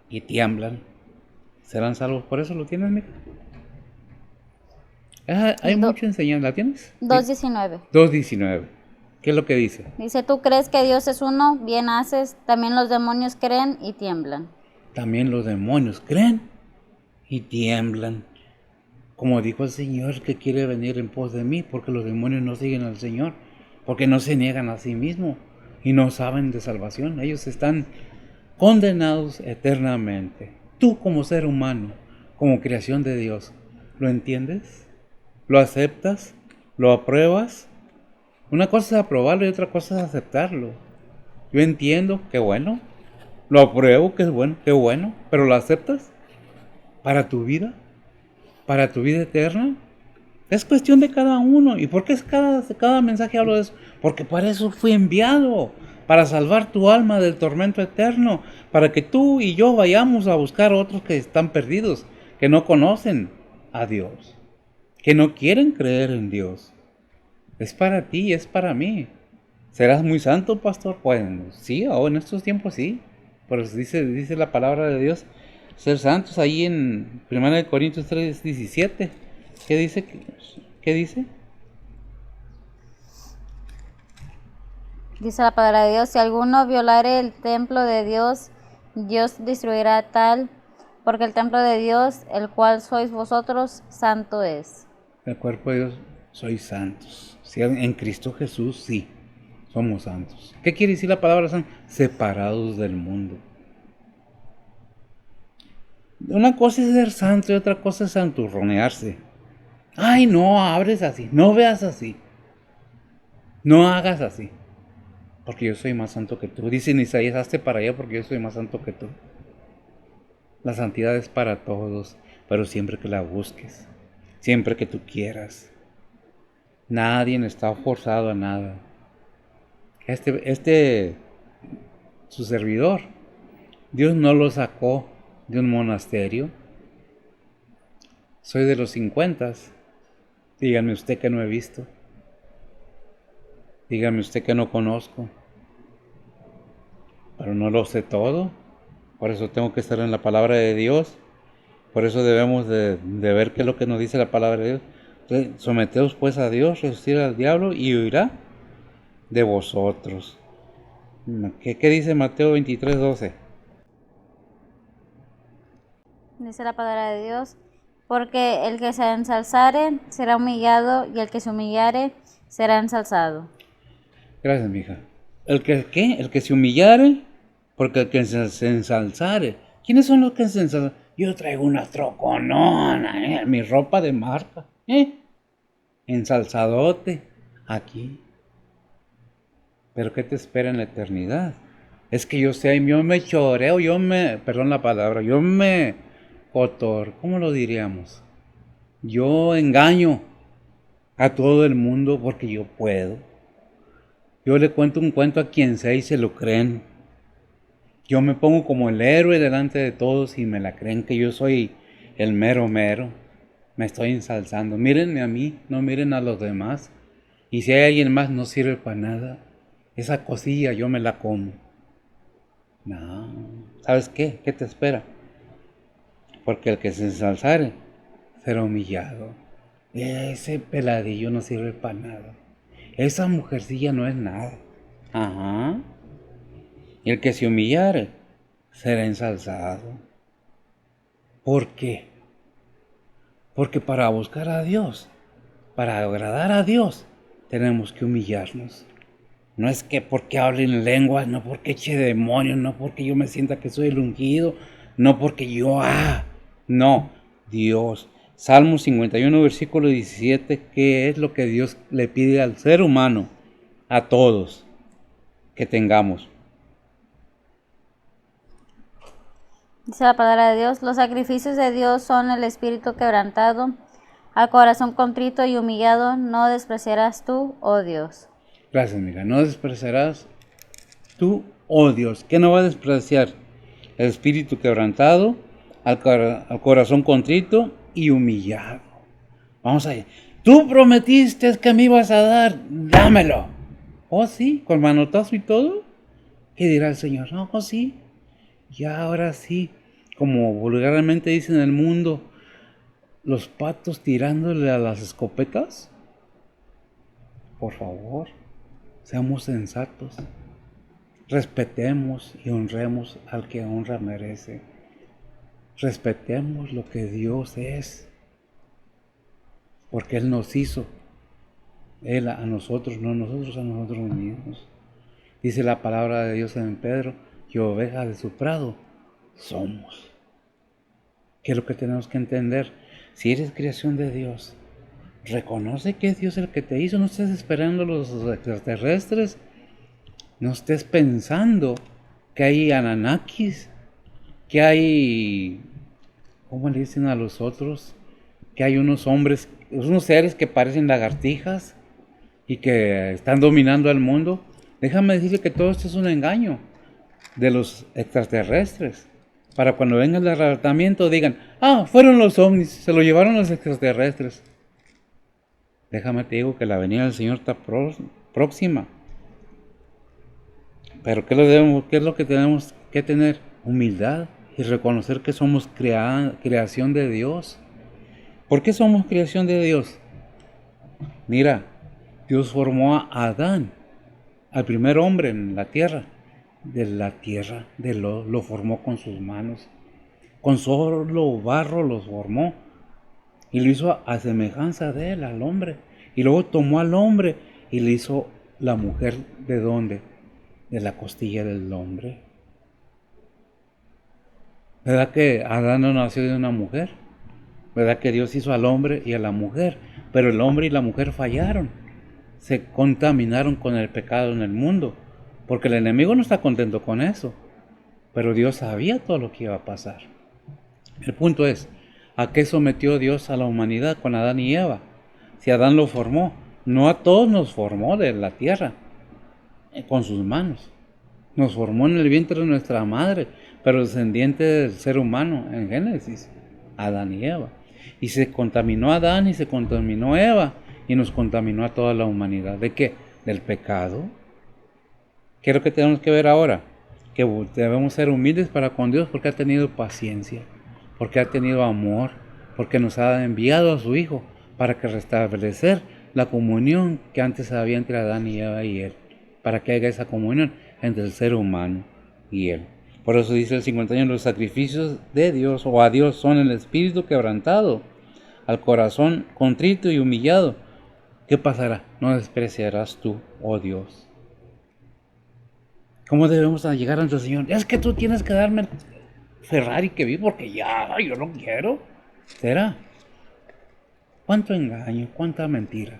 y tiemblan. ¿Serán salvos por eso? ¿Lo tienes, Mica? Hay mucha enseñanza. ¿La tienes? 2:19. 2:19. ¿Qué es lo que dice? Dice, tú crees que Dios es uno, bien haces, también los demonios creen y tiemblan. También los demonios creen y tiemblan. Como dijo el Señor que quiere venir en pos de mí, porque los demonios no siguen al Señor, porque no se niegan a sí mismos y no saben de salvación. Ellos están condenados eternamente. Tú como ser humano, como creación de Dios, ¿lo entiendes? ¿Lo aceptas? ¿Lo apruebas? Una cosa es aprobarlo y otra cosa es aceptarlo. Yo entiendo, qué bueno. Lo apruebo, que es bueno, qué bueno. ¿Pero lo aceptas? ¿Para tu vida? ¿Para tu vida eterna? Es cuestión de cada uno. ¿Y por qué es cada mensaje hablo de eso? Porque para eso fui enviado. Para salvar tu alma del tormento eterno. Para que tú y yo vayamos a buscar a otros que están perdidos. Que no conocen a Dios. Que no quieren creer en Dios. Es para ti, es para mí. ¿Serás muy santo, pastor? Bueno, sí, en estos tiempos sí. Pero dice la palabra de Dios, ser santos ahí en 1 Corintios 3:17. ¿Qué dice? ¿Qué dice? Dice la palabra de Dios, si alguno violare el templo de Dios, Dios destruirá tal, porque el templo de Dios, el cual sois vosotros, santo es. El cuerpo de Dios, sois santos. Si en Cristo Jesús, sí, somos santos. ¿Qué quiere decir la palabra santo? Separados del mundo. Una cosa es ser santo y otra cosa es santurronearse. Ay, no abres así, no veas así, no hagas así, porque yo soy más santo que tú. Dice en Isaías, hazte para allá porque yo soy más santo que tú. La santidad es para todos, pero siempre que la busques, siempre que tú quieras. Nadie está forzado a nada. Su servidor, Dios no lo sacó de un monasterio. Soy de los 50. Dígame usted que no he visto. Dígame usted que no conozco. Pero no lo sé todo. Por eso tengo que estar en la palabra de Dios. Por eso debemos de ver qué es lo que nos dice la palabra de Dios. Entonces, someteos pues a Dios, resistir al diablo y huirá de vosotros. ¿Qué dice Mateo 23:12? Dice la palabra de Dios, porque el que se ensalzare será humillado y el que se humillare será ensalzado. Gracias, mija. El que se humillare, porque el que se ensalzare. ¿Quiénes son los que se ensalzan? Yo traigo una troconona, mi ropa de marca, ensalzadote, aquí. Pero ¿qué te espera en la eternidad? Es que yo me choreo, perdón la palabra, ¿cómo lo diríamos? Yo engaño a todo el mundo porque yo puedo. Yo le cuento un cuento a quien sea y se lo creen. Yo me pongo como el héroe delante de todos y me la creen que yo soy el mero mero. Me estoy ensalzando. Mírenme a mí, no miren a los demás. Y si hay alguien más, no sirve para nada. Esa cosilla yo me la como. No. ¿Sabes qué? ¿Qué te espera? Porque el que se ensalzare será humillado. Ese peladillo no sirve para nada. Esa mujercilla no es nada. Ajá. Y el que se humillare será ensalzado. ¿Por qué? Porque para buscar a Dios, para agradar a Dios, tenemos que humillarnos. No es que porque hable en lenguas, no porque eche demonios, no porque yo me sienta que soy el ungido, no porque no, Dios. Salmo 51, versículo 17, ¿qué es lo que Dios le pide al ser humano? A todos que tengamos. Dice la palabra de Dios, los sacrificios de Dios son el espíritu quebrantado, al corazón contrito y humillado no despreciarás tú, oh Dios. Gracias, amiga. No despreciarás tú, oh Dios. ¿Qué no va a despreciar? El espíritu quebrantado, al corazón contrito y humillado. Vamos allá. Tú prometiste que me ibas a dar, dámelo. Oh, sí, con manotazo y todo. ¿Qué dirá el Señor? No, oh, sí. Ya ahora sí, como vulgarmente dicen en el mundo, los patos tirándole a las escopetas. Por favor, seamos sensatos. Respetemos y honremos al que honra merece. Respetemos lo que Dios es. Porque Él nos hizo. Él a nosotros, no nosotros a nosotros mismos. Dice la palabra de Dios en Pedro, y ovejas de su prado somos. ¿Qué es lo que tenemos que entender? Si eres creación de Dios, reconoce que es Dios el que te hizo. No estés esperando los extraterrestres. No estés pensando que hay Anunnakis, que hay, ¿cómo le dicen a los otros? Que hay unos hombres, unos seres que parecen lagartijas y que están dominando al mundo. Déjame decirle que todo esto es un engaño de los extraterrestres. Para cuando venga el arrebatamiento digan, fueron los ovnis, se lo llevaron los extraterrestres. Déjame te digo que la venida del Señor está próxima. Pero ¿qué es lo que tenemos que tener? Humildad y reconocer que somos creación de Dios. ¿Por qué somos creación de Dios? Mira, Dios formó a Adán, al primer hombre en la tierra. De la tierra, lo formó con sus manos. Con solo barro los formó. Y lo hizo a semejanza de él, al hombre. Y luego tomó al hombre y le hizo la mujer, ¿de dónde? De la costilla del hombre. ¿Verdad que Adán no nació de una mujer? ¿Verdad que Dios hizo al hombre y a la mujer? Pero el hombre y la mujer fallaron. Se contaminaron con el pecado en el mundo. Porque el enemigo no está contento con eso. Pero Dios sabía todo lo que iba a pasar. El punto es, ¿a qué sometió Dios a la humanidad con Adán y Eva? Si Adán lo formó, no a todos nos formó de la tierra, con sus manos. Nos formó en el vientre de nuestra madre, pero descendiente del ser humano en Génesis, Adán y Eva. Y se contaminó Adán y se contaminó Eva y nos contaminó a toda la humanidad. ¿De qué? Del pecado. ¿Qué es lo que tenemos que ver ahora? Que debemos ser humildes para con Dios porque ha tenido paciencia, porque ha tenido amor, porque nos ha enviado a su Hijo para que restablecer la comunión que antes había entre Adán y Eva y Él, para que haya esa comunión entre el ser humano y Él. Por eso dice el 51, los sacrificios de Dios o a Dios son el espíritu quebrantado, al corazón contrito y humillado. ¿Qué pasará? No despreciarás tú, oh Dios. ¿Cómo debemos llegar ante el Señor? Es que tú tienes que darme el Ferrari que vi porque ya, yo no quiero. ¿Será? ¿Cuánto engaño? ¿Cuánta mentira?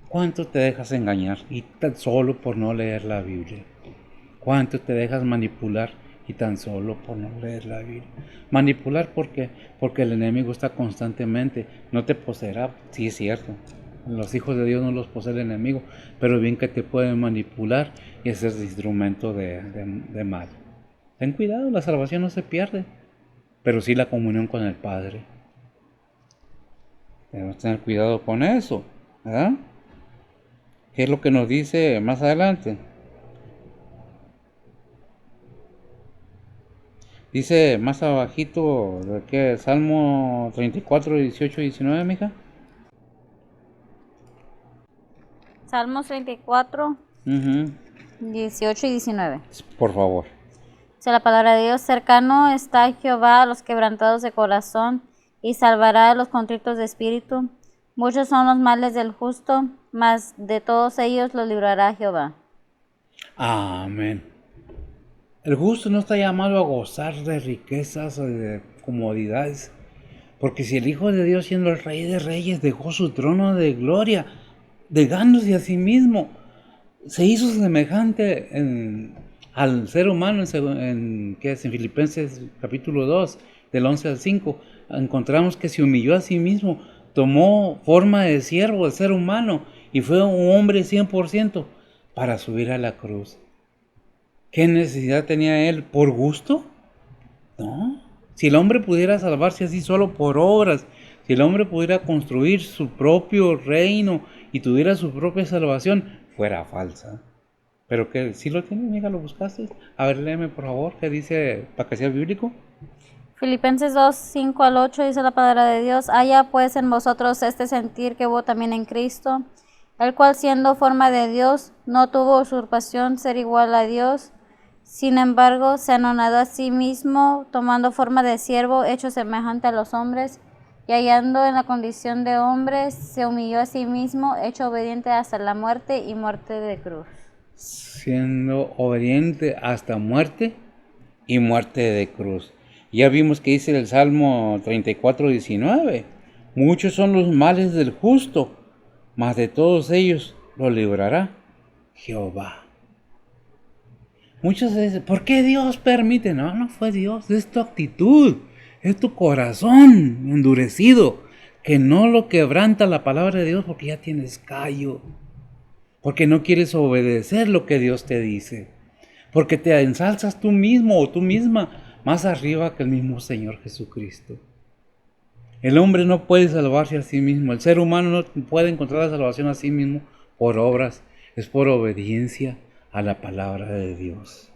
¿Cuánto te dejas engañar y tan solo por no leer la Biblia? ¿Cuánto te dejas manipular y tan solo por no leer la Biblia? Manipular porque el enemigo está constantemente, no te poseerá, sí es cierto. Los hijos de Dios no los posee el enemigo, pero bien que te pueden manipular y hacer instrumento de mal. Ten cuidado, la salvación no se pierde, pero sí la comunión con el Padre. Debemos tener cuidado con eso, ¿verdad? ¿Qué es lo que nos dice más adelante? Dice más abajito, ¿de qué? Salmo 34, 18 y 19, mija. Salmos 34, Uh-huh. 18 y 19. Por favor. Dice la palabra de Dios, cercano está Jehová a los quebrantados de corazón y salvará a los contritos de espíritu. Muchos son los males del justo, mas de todos ellos los librará Jehová. Amén. El justo no está llamado a gozar de riquezas o de comodidades, porque si el Hijo de Dios, siendo el Rey de Reyes, dejó su trono de gloria, negándose a sí mismo, se hizo semejante al ser humano en Filipenses capítulo 2, del 11 al 5, encontramos que se humilló a sí mismo, tomó forma de siervo, de ser humano, y fue un hombre 100% para subir a la cruz. ¿Qué necesidad tenía él? ¿Por gusto? No. Si el hombre pudiera salvarse así solo por obras, si el hombre pudiera construir su propio reino y tuviera su propia salvación, fuera falsa. Pero que si lo tiene, amiga, ¿lo buscaste? A ver, léeme por favor, ¿qué dice para que sea bíblico? Filipenses 2, 5 al 8 dice la palabra de Dios, haya pues en vosotros este sentir que hubo también en Cristo, el cual siendo forma de Dios, no tuvo usurpación ser igual a Dios, sin embargo se anonadó a sí mismo, tomando forma de siervo, hecho semejante a los hombres, y hallando en la condición de hombre, se humilló a sí mismo, hecho obediente hasta la muerte y muerte de cruz. Siendo obediente hasta muerte y muerte de cruz. Ya vimos que dice el Salmo 34, 19. Muchos son los males del justo, mas de todos ellos lo librará Jehová. Muchas veces, ¿por qué Dios permite? No fue Dios, es tu actitud, es tu corazón endurecido, que no lo quebranta la palabra de Dios porque ya tienes callo, porque no quieres obedecer lo que Dios te dice, porque te ensalzas tú mismo o tú misma más arriba que el mismo Señor Jesucristo. El hombre no puede salvarse a sí mismo, el ser humano no puede encontrar la salvación a sí mismo por obras, es por obediencia a la palabra de Dios.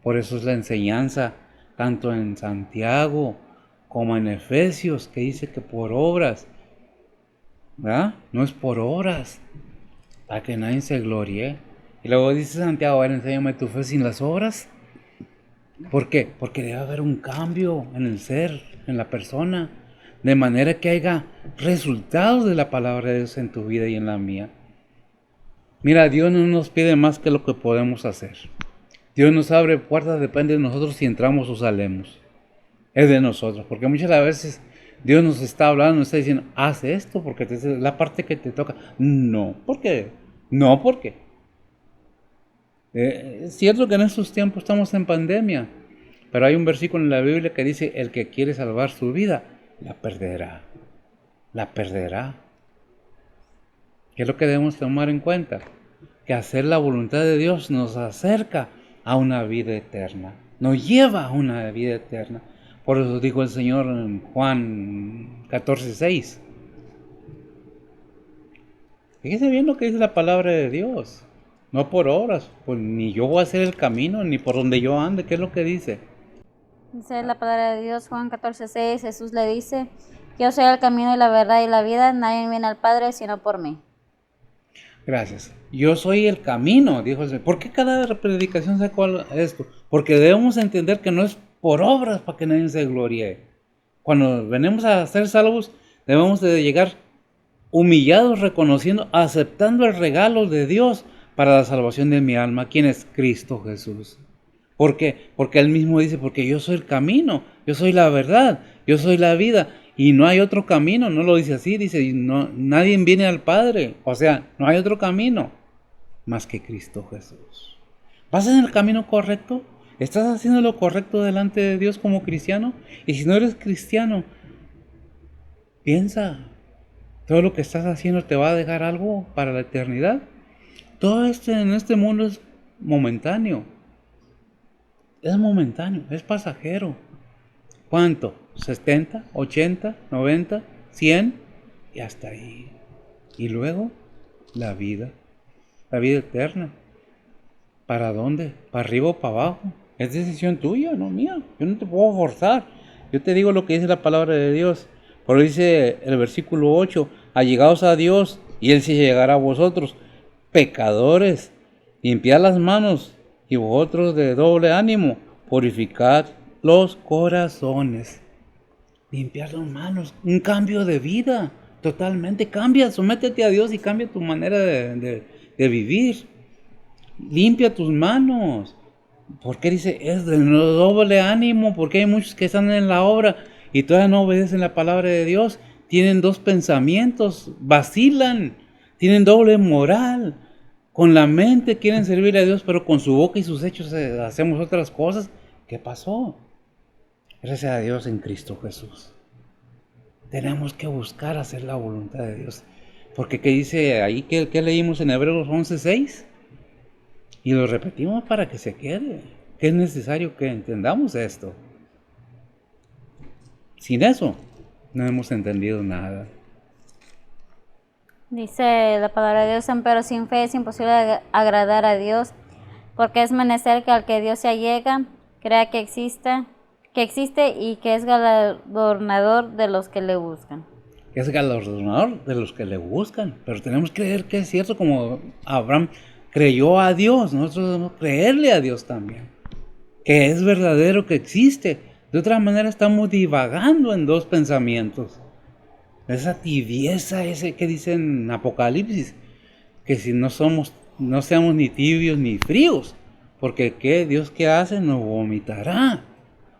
Por eso es la enseñanza, tanto en Santiago como en Efesios, que dice que por obras, ¿verdad? No es por obras, para que nadie se gloríe. Y luego dice Santiago, a ver, enséñame tu fe sin las obras. ¿Por qué? Porque debe haber un cambio en el ser, en la persona, de manera que haya resultados de la palabra de Dios en tu vida y en la mía. Mira, Dios no nos pide más que lo que podemos hacer. Dios nos abre puertas, depende de nosotros si entramos o salimos. Es de nosotros, porque muchas veces Dios nos está hablando, nos está diciendo, haz esto porque es la parte que te toca. No, ¿por qué? No, ¿por qué? Es cierto que en estos tiempos estamos en pandemia, pero hay un versículo en la Biblia que dice, el que quiere salvar su vida, la perderá. La perderá. ¿Qué es lo que debemos tomar en cuenta? Que hacer la voluntad de Dios nos acerca a una vida eterna, nos lleva a una vida eterna. Por eso dijo el Señor en Juan 14:6. Fíjese bien lo que dice la palabra de Dios. No por obras, pues ni yo voy a hacer el camino, ni por donde yo ande. ¿Qué es lo que dice? Dice la palabra de Dios, Juan 14:6, Jesús le dice, yo soy el camino y la verdad y la vida, nadie viene al Padre sino por mí. Gracias. Yo soy el camino, dijo el Señor. ¿Por qué cada predicación sacó esto? Porque debemos entender que no es por obras para que nadie se gloríe. Cuando venimos a ser salvos, debemos de llegar humillados, reconociendo, aceptando el regalo de Dios para la salvación de mi alma, quien es Cristo Jesús. ¿Por qué? Porque Él mismo dice, porque yo soy el camino, yo soy la verdad, yo soy la vida, y no hay otro camino. No lo dice así, dice, no, nadie viene al Padre, o sea, no hay otro camino más que Cristo Jesús. ¿Vas en el camino correcto? ¿Estás haciendo lo correcto delante de Dios como cristiano? Y si no eres cristiano, piensa, ¿todo lo que estás haciendo te va a dejar algo para la eternidad? Todo esto en este mundo es momentáneo. Es momentáneo, es pasajero. ¿Cuánto? ¿70, 80, 90, 100? Y hasta ahí. Y luego, la vida eterna. ¿Para dónde? ¿Para arriba o para abajo? Es decisión tuya, no mía. Yo no te puedo forzar. Yo te digo lo que dice la palabra de Dios. Por eso dice el versículo 8, allegaos a Dios y Él se llegará a vosotros, pecadores, limpiad las manos y vosotros de doble ánimo, purificad los corazones. Limpiar las manos, un cambio de vida, totalmente cambia, sométete a Dios y cambia tu manera de vivir. Limpia tus manos. ¿Por qué dice es de doble ánimo? Porque hay muchos que están en la obra y todavía no obedecen la palabra de Dios. Tienen dos pensamientos, vacilan, tienen doble moral. Con la mente quieren servir a Dios, pero con su boca y sus hechos hacemos otras cosas. ¿Qué pasó? Gracias a Dios en Cristo Jesús. Tenemos que buscar hacer la voluntad de Dios. Porque ¿qué dice ahí? ¿Qué leímos en Hebreos 11:6? Y lo repetimos para que se quede. Que es necesario que entendamos esto. Sin eso, no hemos entendido nada. Dice la palabra de Dios, pero sin fe es imposible agradar a Dios, porque es menester que al que Dios se allega, crea que existe y que es galardonador de los que le buscan. Que es galardonador de los que le buscan. Pero tenemos que creer que es cierto, como Abraham creyó a Dios, nosotros debemos creerle a Dios también. Que es verdadero, que existe. De otra manera estamos divagando en dos pensamientos. Esa tibieza, ese que dice en Apocalipsis, que si no seamos ni tibios ni fríos, porque ¿qué? Dios qué hace, nos vomitará.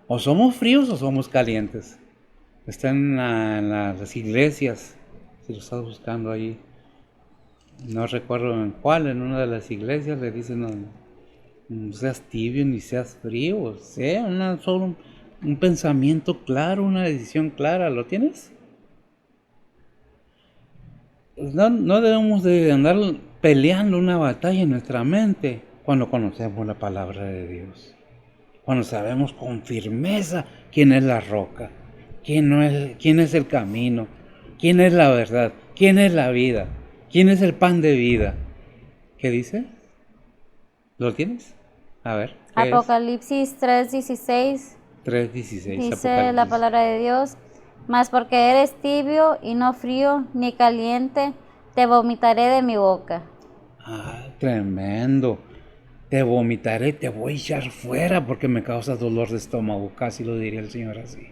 O somos fríos o somos calientes. Está en las iglesias, si lo estás buscando ahí, no recuerdo en cuál, en una de las iglesias le dicen no seas tibio ni seas frío, sea solo un pensamiento claro, una decisión clara. ¿Lo tienes? No debemos de andar peleando una batalla en nuestra mente cuando conocemos la palabra de Dios. Cuando sabemos con firmeza quién es la roca, quién es el camino, quién es la verdad, quién es la vida, quién es el pan de vida. ¿Qué dice? ¿Lo tienes? A ver. Apocalipsis 3:16. 3:16. Dice la palabra de Dios, mas porque eres tibio y no frío ni caliente, te vomitaré de mi boca. Ah, tremendo. Te vomitaré, te voy a echar fuera porque me causas dolor de estómago, casi lo diría el Señor así.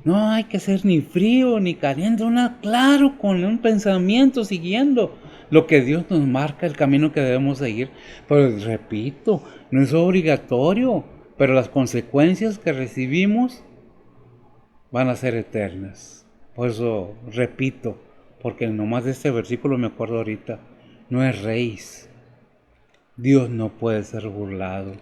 No hay que ser ni frío ni caliente, claro, con un pensamiento siguiendo. lo que Dios nos marca, el camino que debemos seguir. Pero repito, no es obligatorio, pero las consecuencias que recibimos van a ser eternas. Por eso repito, porque nomás de este versículo me acuerdo ahorita, no es raíz. Dios no puede ser burlado.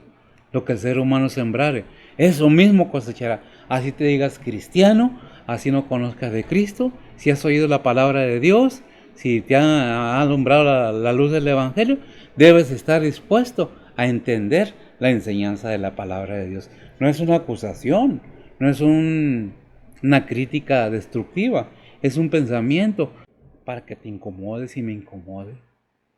Lo que el ser humano sembrare, eso mismo cosechará. Así te digas cristiano, así no conozcas de Cristo, si has oído la palabra de Dios, si te ha alumbrado la luz del Evangelio, debes estar dispuesto a entender la enseñanza de la palabra de Dios. No es una acusación, no es una crítica destructiva, es un pensamiento para que te incomodes y me incomode,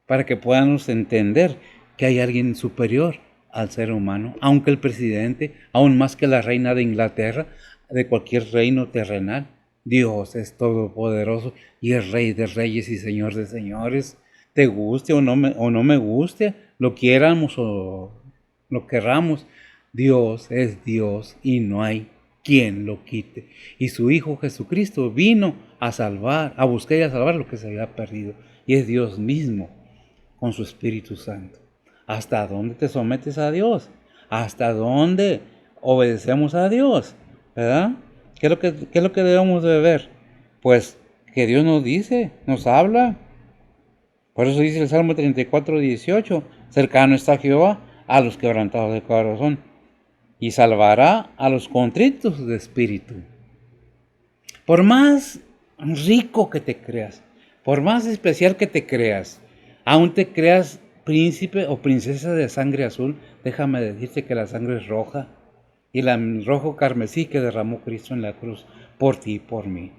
para que podamos entender que hay alguien superior al ser humano, aunque el presidente, aún más que la reina de Inglaterra, de cualquier reino terrenal. Dios es todopoderoso y es Rey de reyes y Señor de señores. Te guste o no me guste, lo quieramos o lo querramos, Dios es Dios y no hay quien lo quite. Y su Hijo Jesucristo vino a salvar, a buscar y a salvar lo que se había perdido. Y es Dios mismo con su Espíritu Santo. ¿Hasta dónde te sometes a Dios? ¿Hasta dónde obedecemos a Dios? ¿Verdad? ¿Qué es lo que debemos de ver? Pues que Dios nos dice, nos habla. Por eso dice el Salmo 34:18, cercano está Jehová a los quebrantados de corazón y salvará a los contritos de espíritu. Por más rico que te creas, por más especial que te creas, aún te creas príncipe o princesa de sangre azul, déjame decirte que la sangre es roja y el rojo carmesí que derramó Cristo en la cruz por ti y por mí,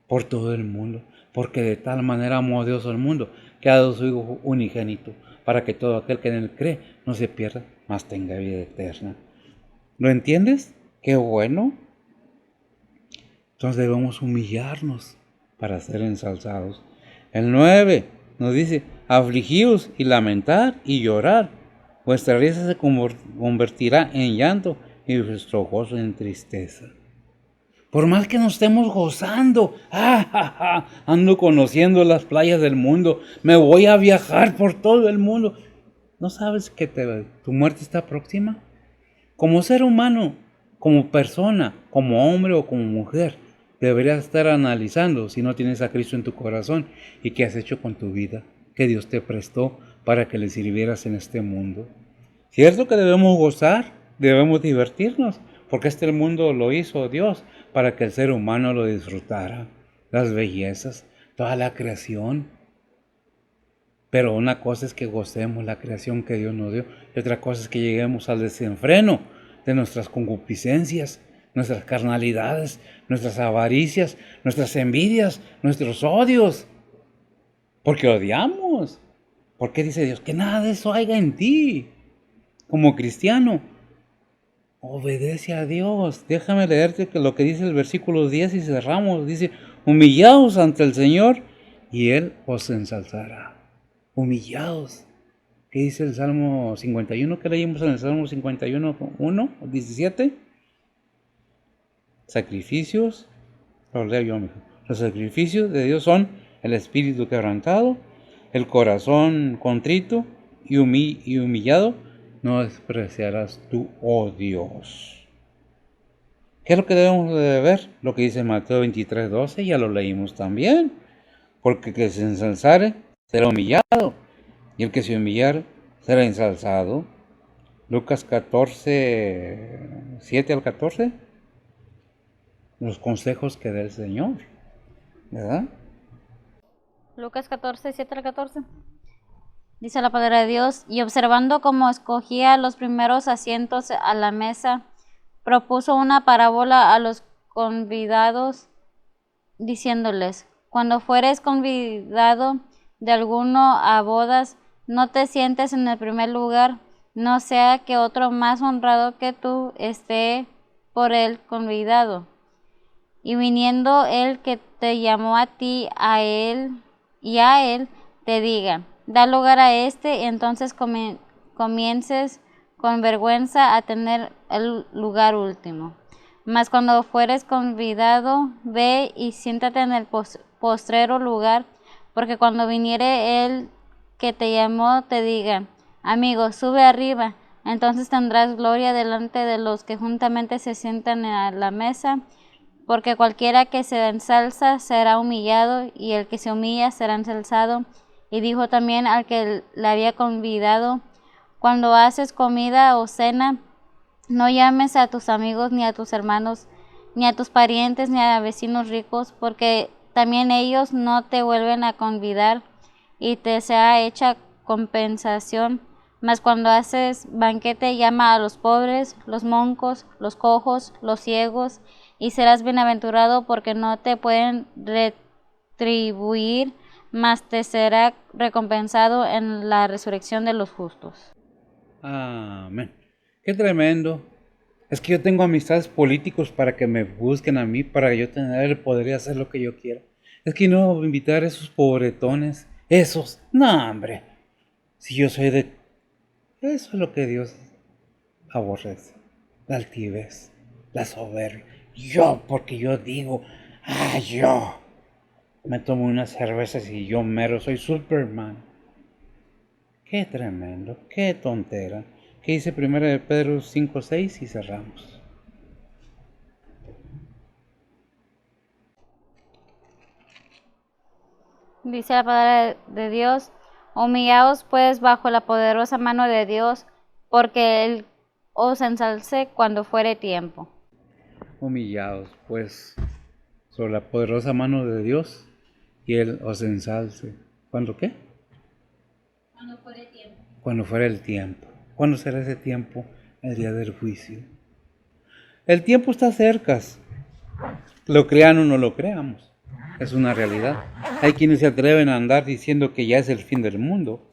por todo el mundo, porque de tal manera amó Dios al mundo que ha dado su Hijo unigénito para que todo aquel que en él cree no se pierda, mas tenga vida eterna. ¿Lo entiendes? ¡Qué bueno! Entonces debemos humillarnos para ser ensalzados. El 9 nos dice, afligíos y lamentar y llorar. Vuestra risa se convertirá en llanto y vuestro gozo en tristeza. Por más que nos estemos gozando, ando conociendo las playas del mundo, me voy a viajar por todo el mundo. ¿No sabes que tu muerte está próxima? Como ser humano, como persona, como hombre o como mujer, deberías estar analizando si no tienes a Cristo en tu corazón y qué has hecho con tu vida, que Dios te prestó para que le sirvieras en este mundo. Cierto que debemos gozar, debemos divertirnos, porque este mundo lo hizo Dios para que el ser humano lo disfrutara, las bellezas, toda la creación. Pero una cosa es que gocemos la creación que Dios nos dio y otra cosa es que lleguemos al desenfreno de nuestras concupiscencias, nuestras carnalidades, nuestras avaricias, nuestras envidias, nuestros odios. Porque odiamos. ¿Por qué dice Dios? Que nada de eso haya en ti. Como cristiano, obedece a Dios. Déjame leerte lo que dice el versículo 10 y cerramos. Dice, humillaos ante el Señor y Él os ensalzará. Humillados. ¿Qué dice el Salmo 51? ¿Qué leímos en el Salmo 51, 1, 17? Sacrificios, lo leo yo mejor. Los sacrificios de Dios son el espíritu quebrantado, el corazón contrito y humillado, no despreciarás tú, oh Dios. ¿Qué es lo que debemos de ver? Lo que dice Mateo 23:12, ya lo leímos también. Porque el que se ensalzare será humillado, y el que se humillare será ensalzado. Lucas 14, 7 al 14. Los consejos que da el Señor, ¿verdad? Lucas 14, 7 al 14. Dice la palabra de Dios, y observando cómo escogía los primeros asientos a la mesa, propuso una parábola a los convidados, diciéndoles, cuando fueres convidado de alguno a bodas, no te sientes en el primer lugar, no sea que otro más honrado que tú esté por el convidado. Y viniendo el que te llamó a ti, a él te diga, da lugar a este, entonces comiences con vergüenza a tener el lugar último. Mas cuando fueres convidado, ve y siéntate en el postrero lugar, porque cuando viniere el que te llamó te diga, amigo, sube arriba, entonces tendrás gloria delante de los que juntamente se sientan a la mesa, porque cualquiera que se ensalza será humillado, y el que se humilla será ensalzado. Y dijo también al que le había convidado, cuando haces comida o cena, no llames a tus amigos, ni a tus hermanos, ni a tus parientes, ni a vecinos ricos, porque también ellos no te vuelven a convidar, y te sea hecha compensación. Mas cuando haces banquete, llama a los pobres, los mancos, los cojos, los ciegos, y serás bienaventurado, porque no te pueden retribuir, mas te será recompensado en la resurrección de los justos. Amén. Qué tremendo. Es que yo tengo amistades políticos para que me busquen a mí, para yo tener el poder y hacer lo que yo quiera. Es que no voy a invitar a esos pobretones, esos. No, hombre. Si yo soy de... Eso es lo que Dios aborrece. La altivez, la soberbia. Yo, porque yo digo, yo. Me tomo unas cervezas y yo mero soy Superman. Qué tremendo, qué tontera. ¿Qué dice 1 de Pedro 5:6 y cerramos? Dice la palabra de Dios, humillaos pues bajo la poderosa mano de Dios, porque Él os ensalce cuando fuere tiempo. Humillados pues sobre la poderosa mano de Dios y Él os ensalce. ¿Cuándo qué? Cuando fuere tiempo. Cuando fuera el tiempo. ¿Cuándo será ese tiempo? El día del juicio. El tiempo está cerca. Lo crean o no lo creamos. Es una realidad. Hay quienes se atreven a andar diciendo que ya es el fin del mundo.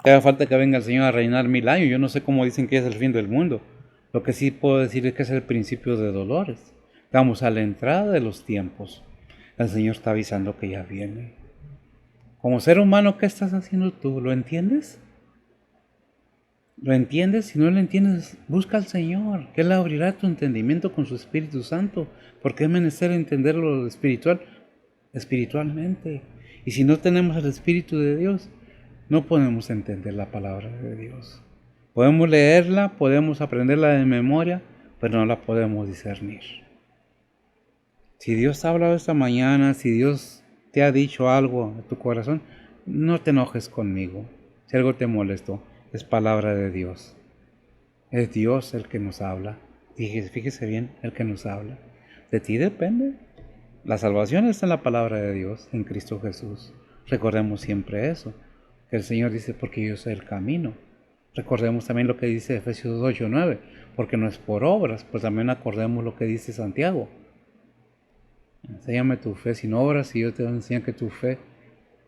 Que haga falta que venga el Señor a reinar 1000 años. Yo no sé cómo dicen que es el fin del mundo. Lo que sí puedo decir es que es el principio de dolores. Estamos a la entrada de los tiempos. El Señor está avisando que ya viene. Como ser humano, ¿qué estás haciendo tú? ¿Lo entiendes? ¿Lo entiendes? Si no lo entiendes, busca al Señor, que Él abrirá tu entendimiento con su Espíritu Santo, porque es menester entender lo espiritual espiritualmente. Y si no tenemos el Espíritu de Dios, no podemos entender la palabra de Dios. Podemos leerla, podemos aprenderla de memoria, pero no la podemos discernir. Si Dios te ha hablado esta mañana, si Dios te ha dicho algo a tu corazón, no te enojes conmigo. Si algo te molestó, es palabra de Dios. Es Dios el que nos habla. Fíjese bien, el que nos habla. De ti depende. La salvación está en la palabra de Dios, en Cristo Jesús. Recordemos siempre eso, que el Señor dice, porque yo soy el camino. Recordemos también lo que dice Efesios 8:9, porque no es por obras, pues también acordemos lo que dice Santiago. Enséñame tu fe sin obras y yo te voy a enseñar que tu fe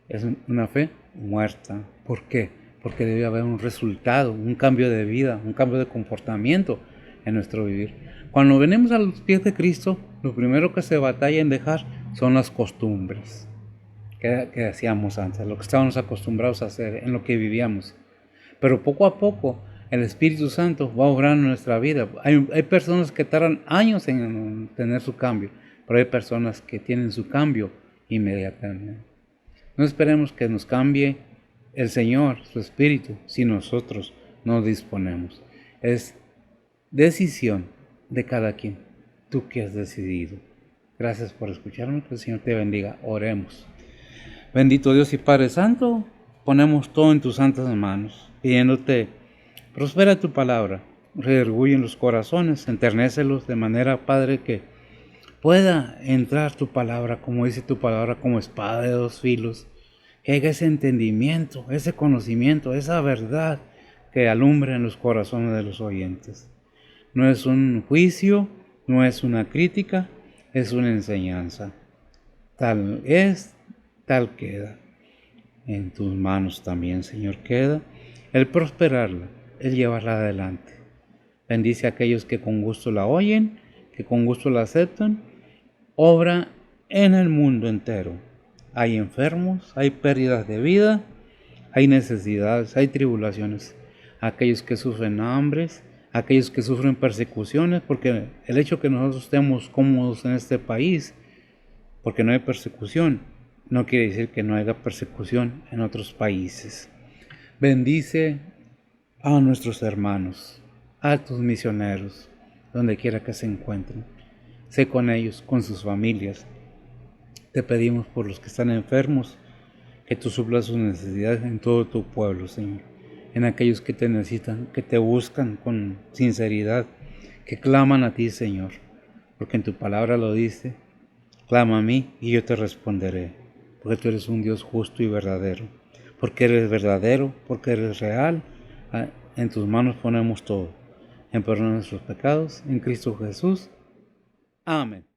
es una fe muerta. ¿Por qué? Porque debe haber un resultado, un cambio de vida, un cambio de comportamiento en nuestro vivir. Cuando venimos a los pies de Cristo, lo primero que se batalla en dejar son las costumbres que hacíamos antes, lo que estábamos acostumbrados a hacer, en lo que vivíamos. Pero poco a poco el Espíritu Santo va obrando en nuestra vida. Hay personas que tardan años en tener su cambio, pero hay personas que tienen su cambio inmediatamente. No esperemos que nos cambie el Señor, su Espíritu, si nosotros no disponemos. Es decisión de cada quien. Tú que has decidido. Gracias por escucharme. Que el Señor te bendiga. Oremos. Bendito Dios y Padre Santo, ponemos todo en tus santas manos, pidiéndote, prospera tu palabra, redarguye en los corazones, enternécelos de manera, Padre, que pueda entrar tu palabra, como dice tu palabra, como espada de dos filos, que haya ese entendimiento, ese conocimiento, esa verdad que alumbre en los corazones de los oyentes. No es un juicio, no es una crítica, es una enseñanza. Tal es, tal queda. En tus manos también, Señor, queda el prosperarla, el llevarla adelante. Bendice a aquellos que con gusto la oyen, que con gusto la aceptan. Obra en el mundo entero. Hay enfermos, hay pérdidas de vida, hay necesidades, hay tribulaciones. Aquellos que sufren hambres, aquellos que sufren persecuciones, porque el hecho que nosotros estemos cómodos en este país, porque no hay persecución, no quiere decir que no haya persecución en otros países. Bendice a nuestros hermanos, a tus misioneros, donde quiera que se encuentren. Sé con ellos, con sus familias. Te pedimos por los que están enfermos, que tú suplas sus necesidades en todo tu pueblo, Señor. En aquellos que te necesitan, que te buscan con sinceridad, que claman a ti, Señor. Porque en tu palabra lo dice, clama a mí y yo te responderé. Porque tú eres un Dios justo y verdadero. Porque eres verdadero, porque eres real. En tus manos ponemos todo. En perdón de nuestros pecados, en Cristo Jesús. Amén.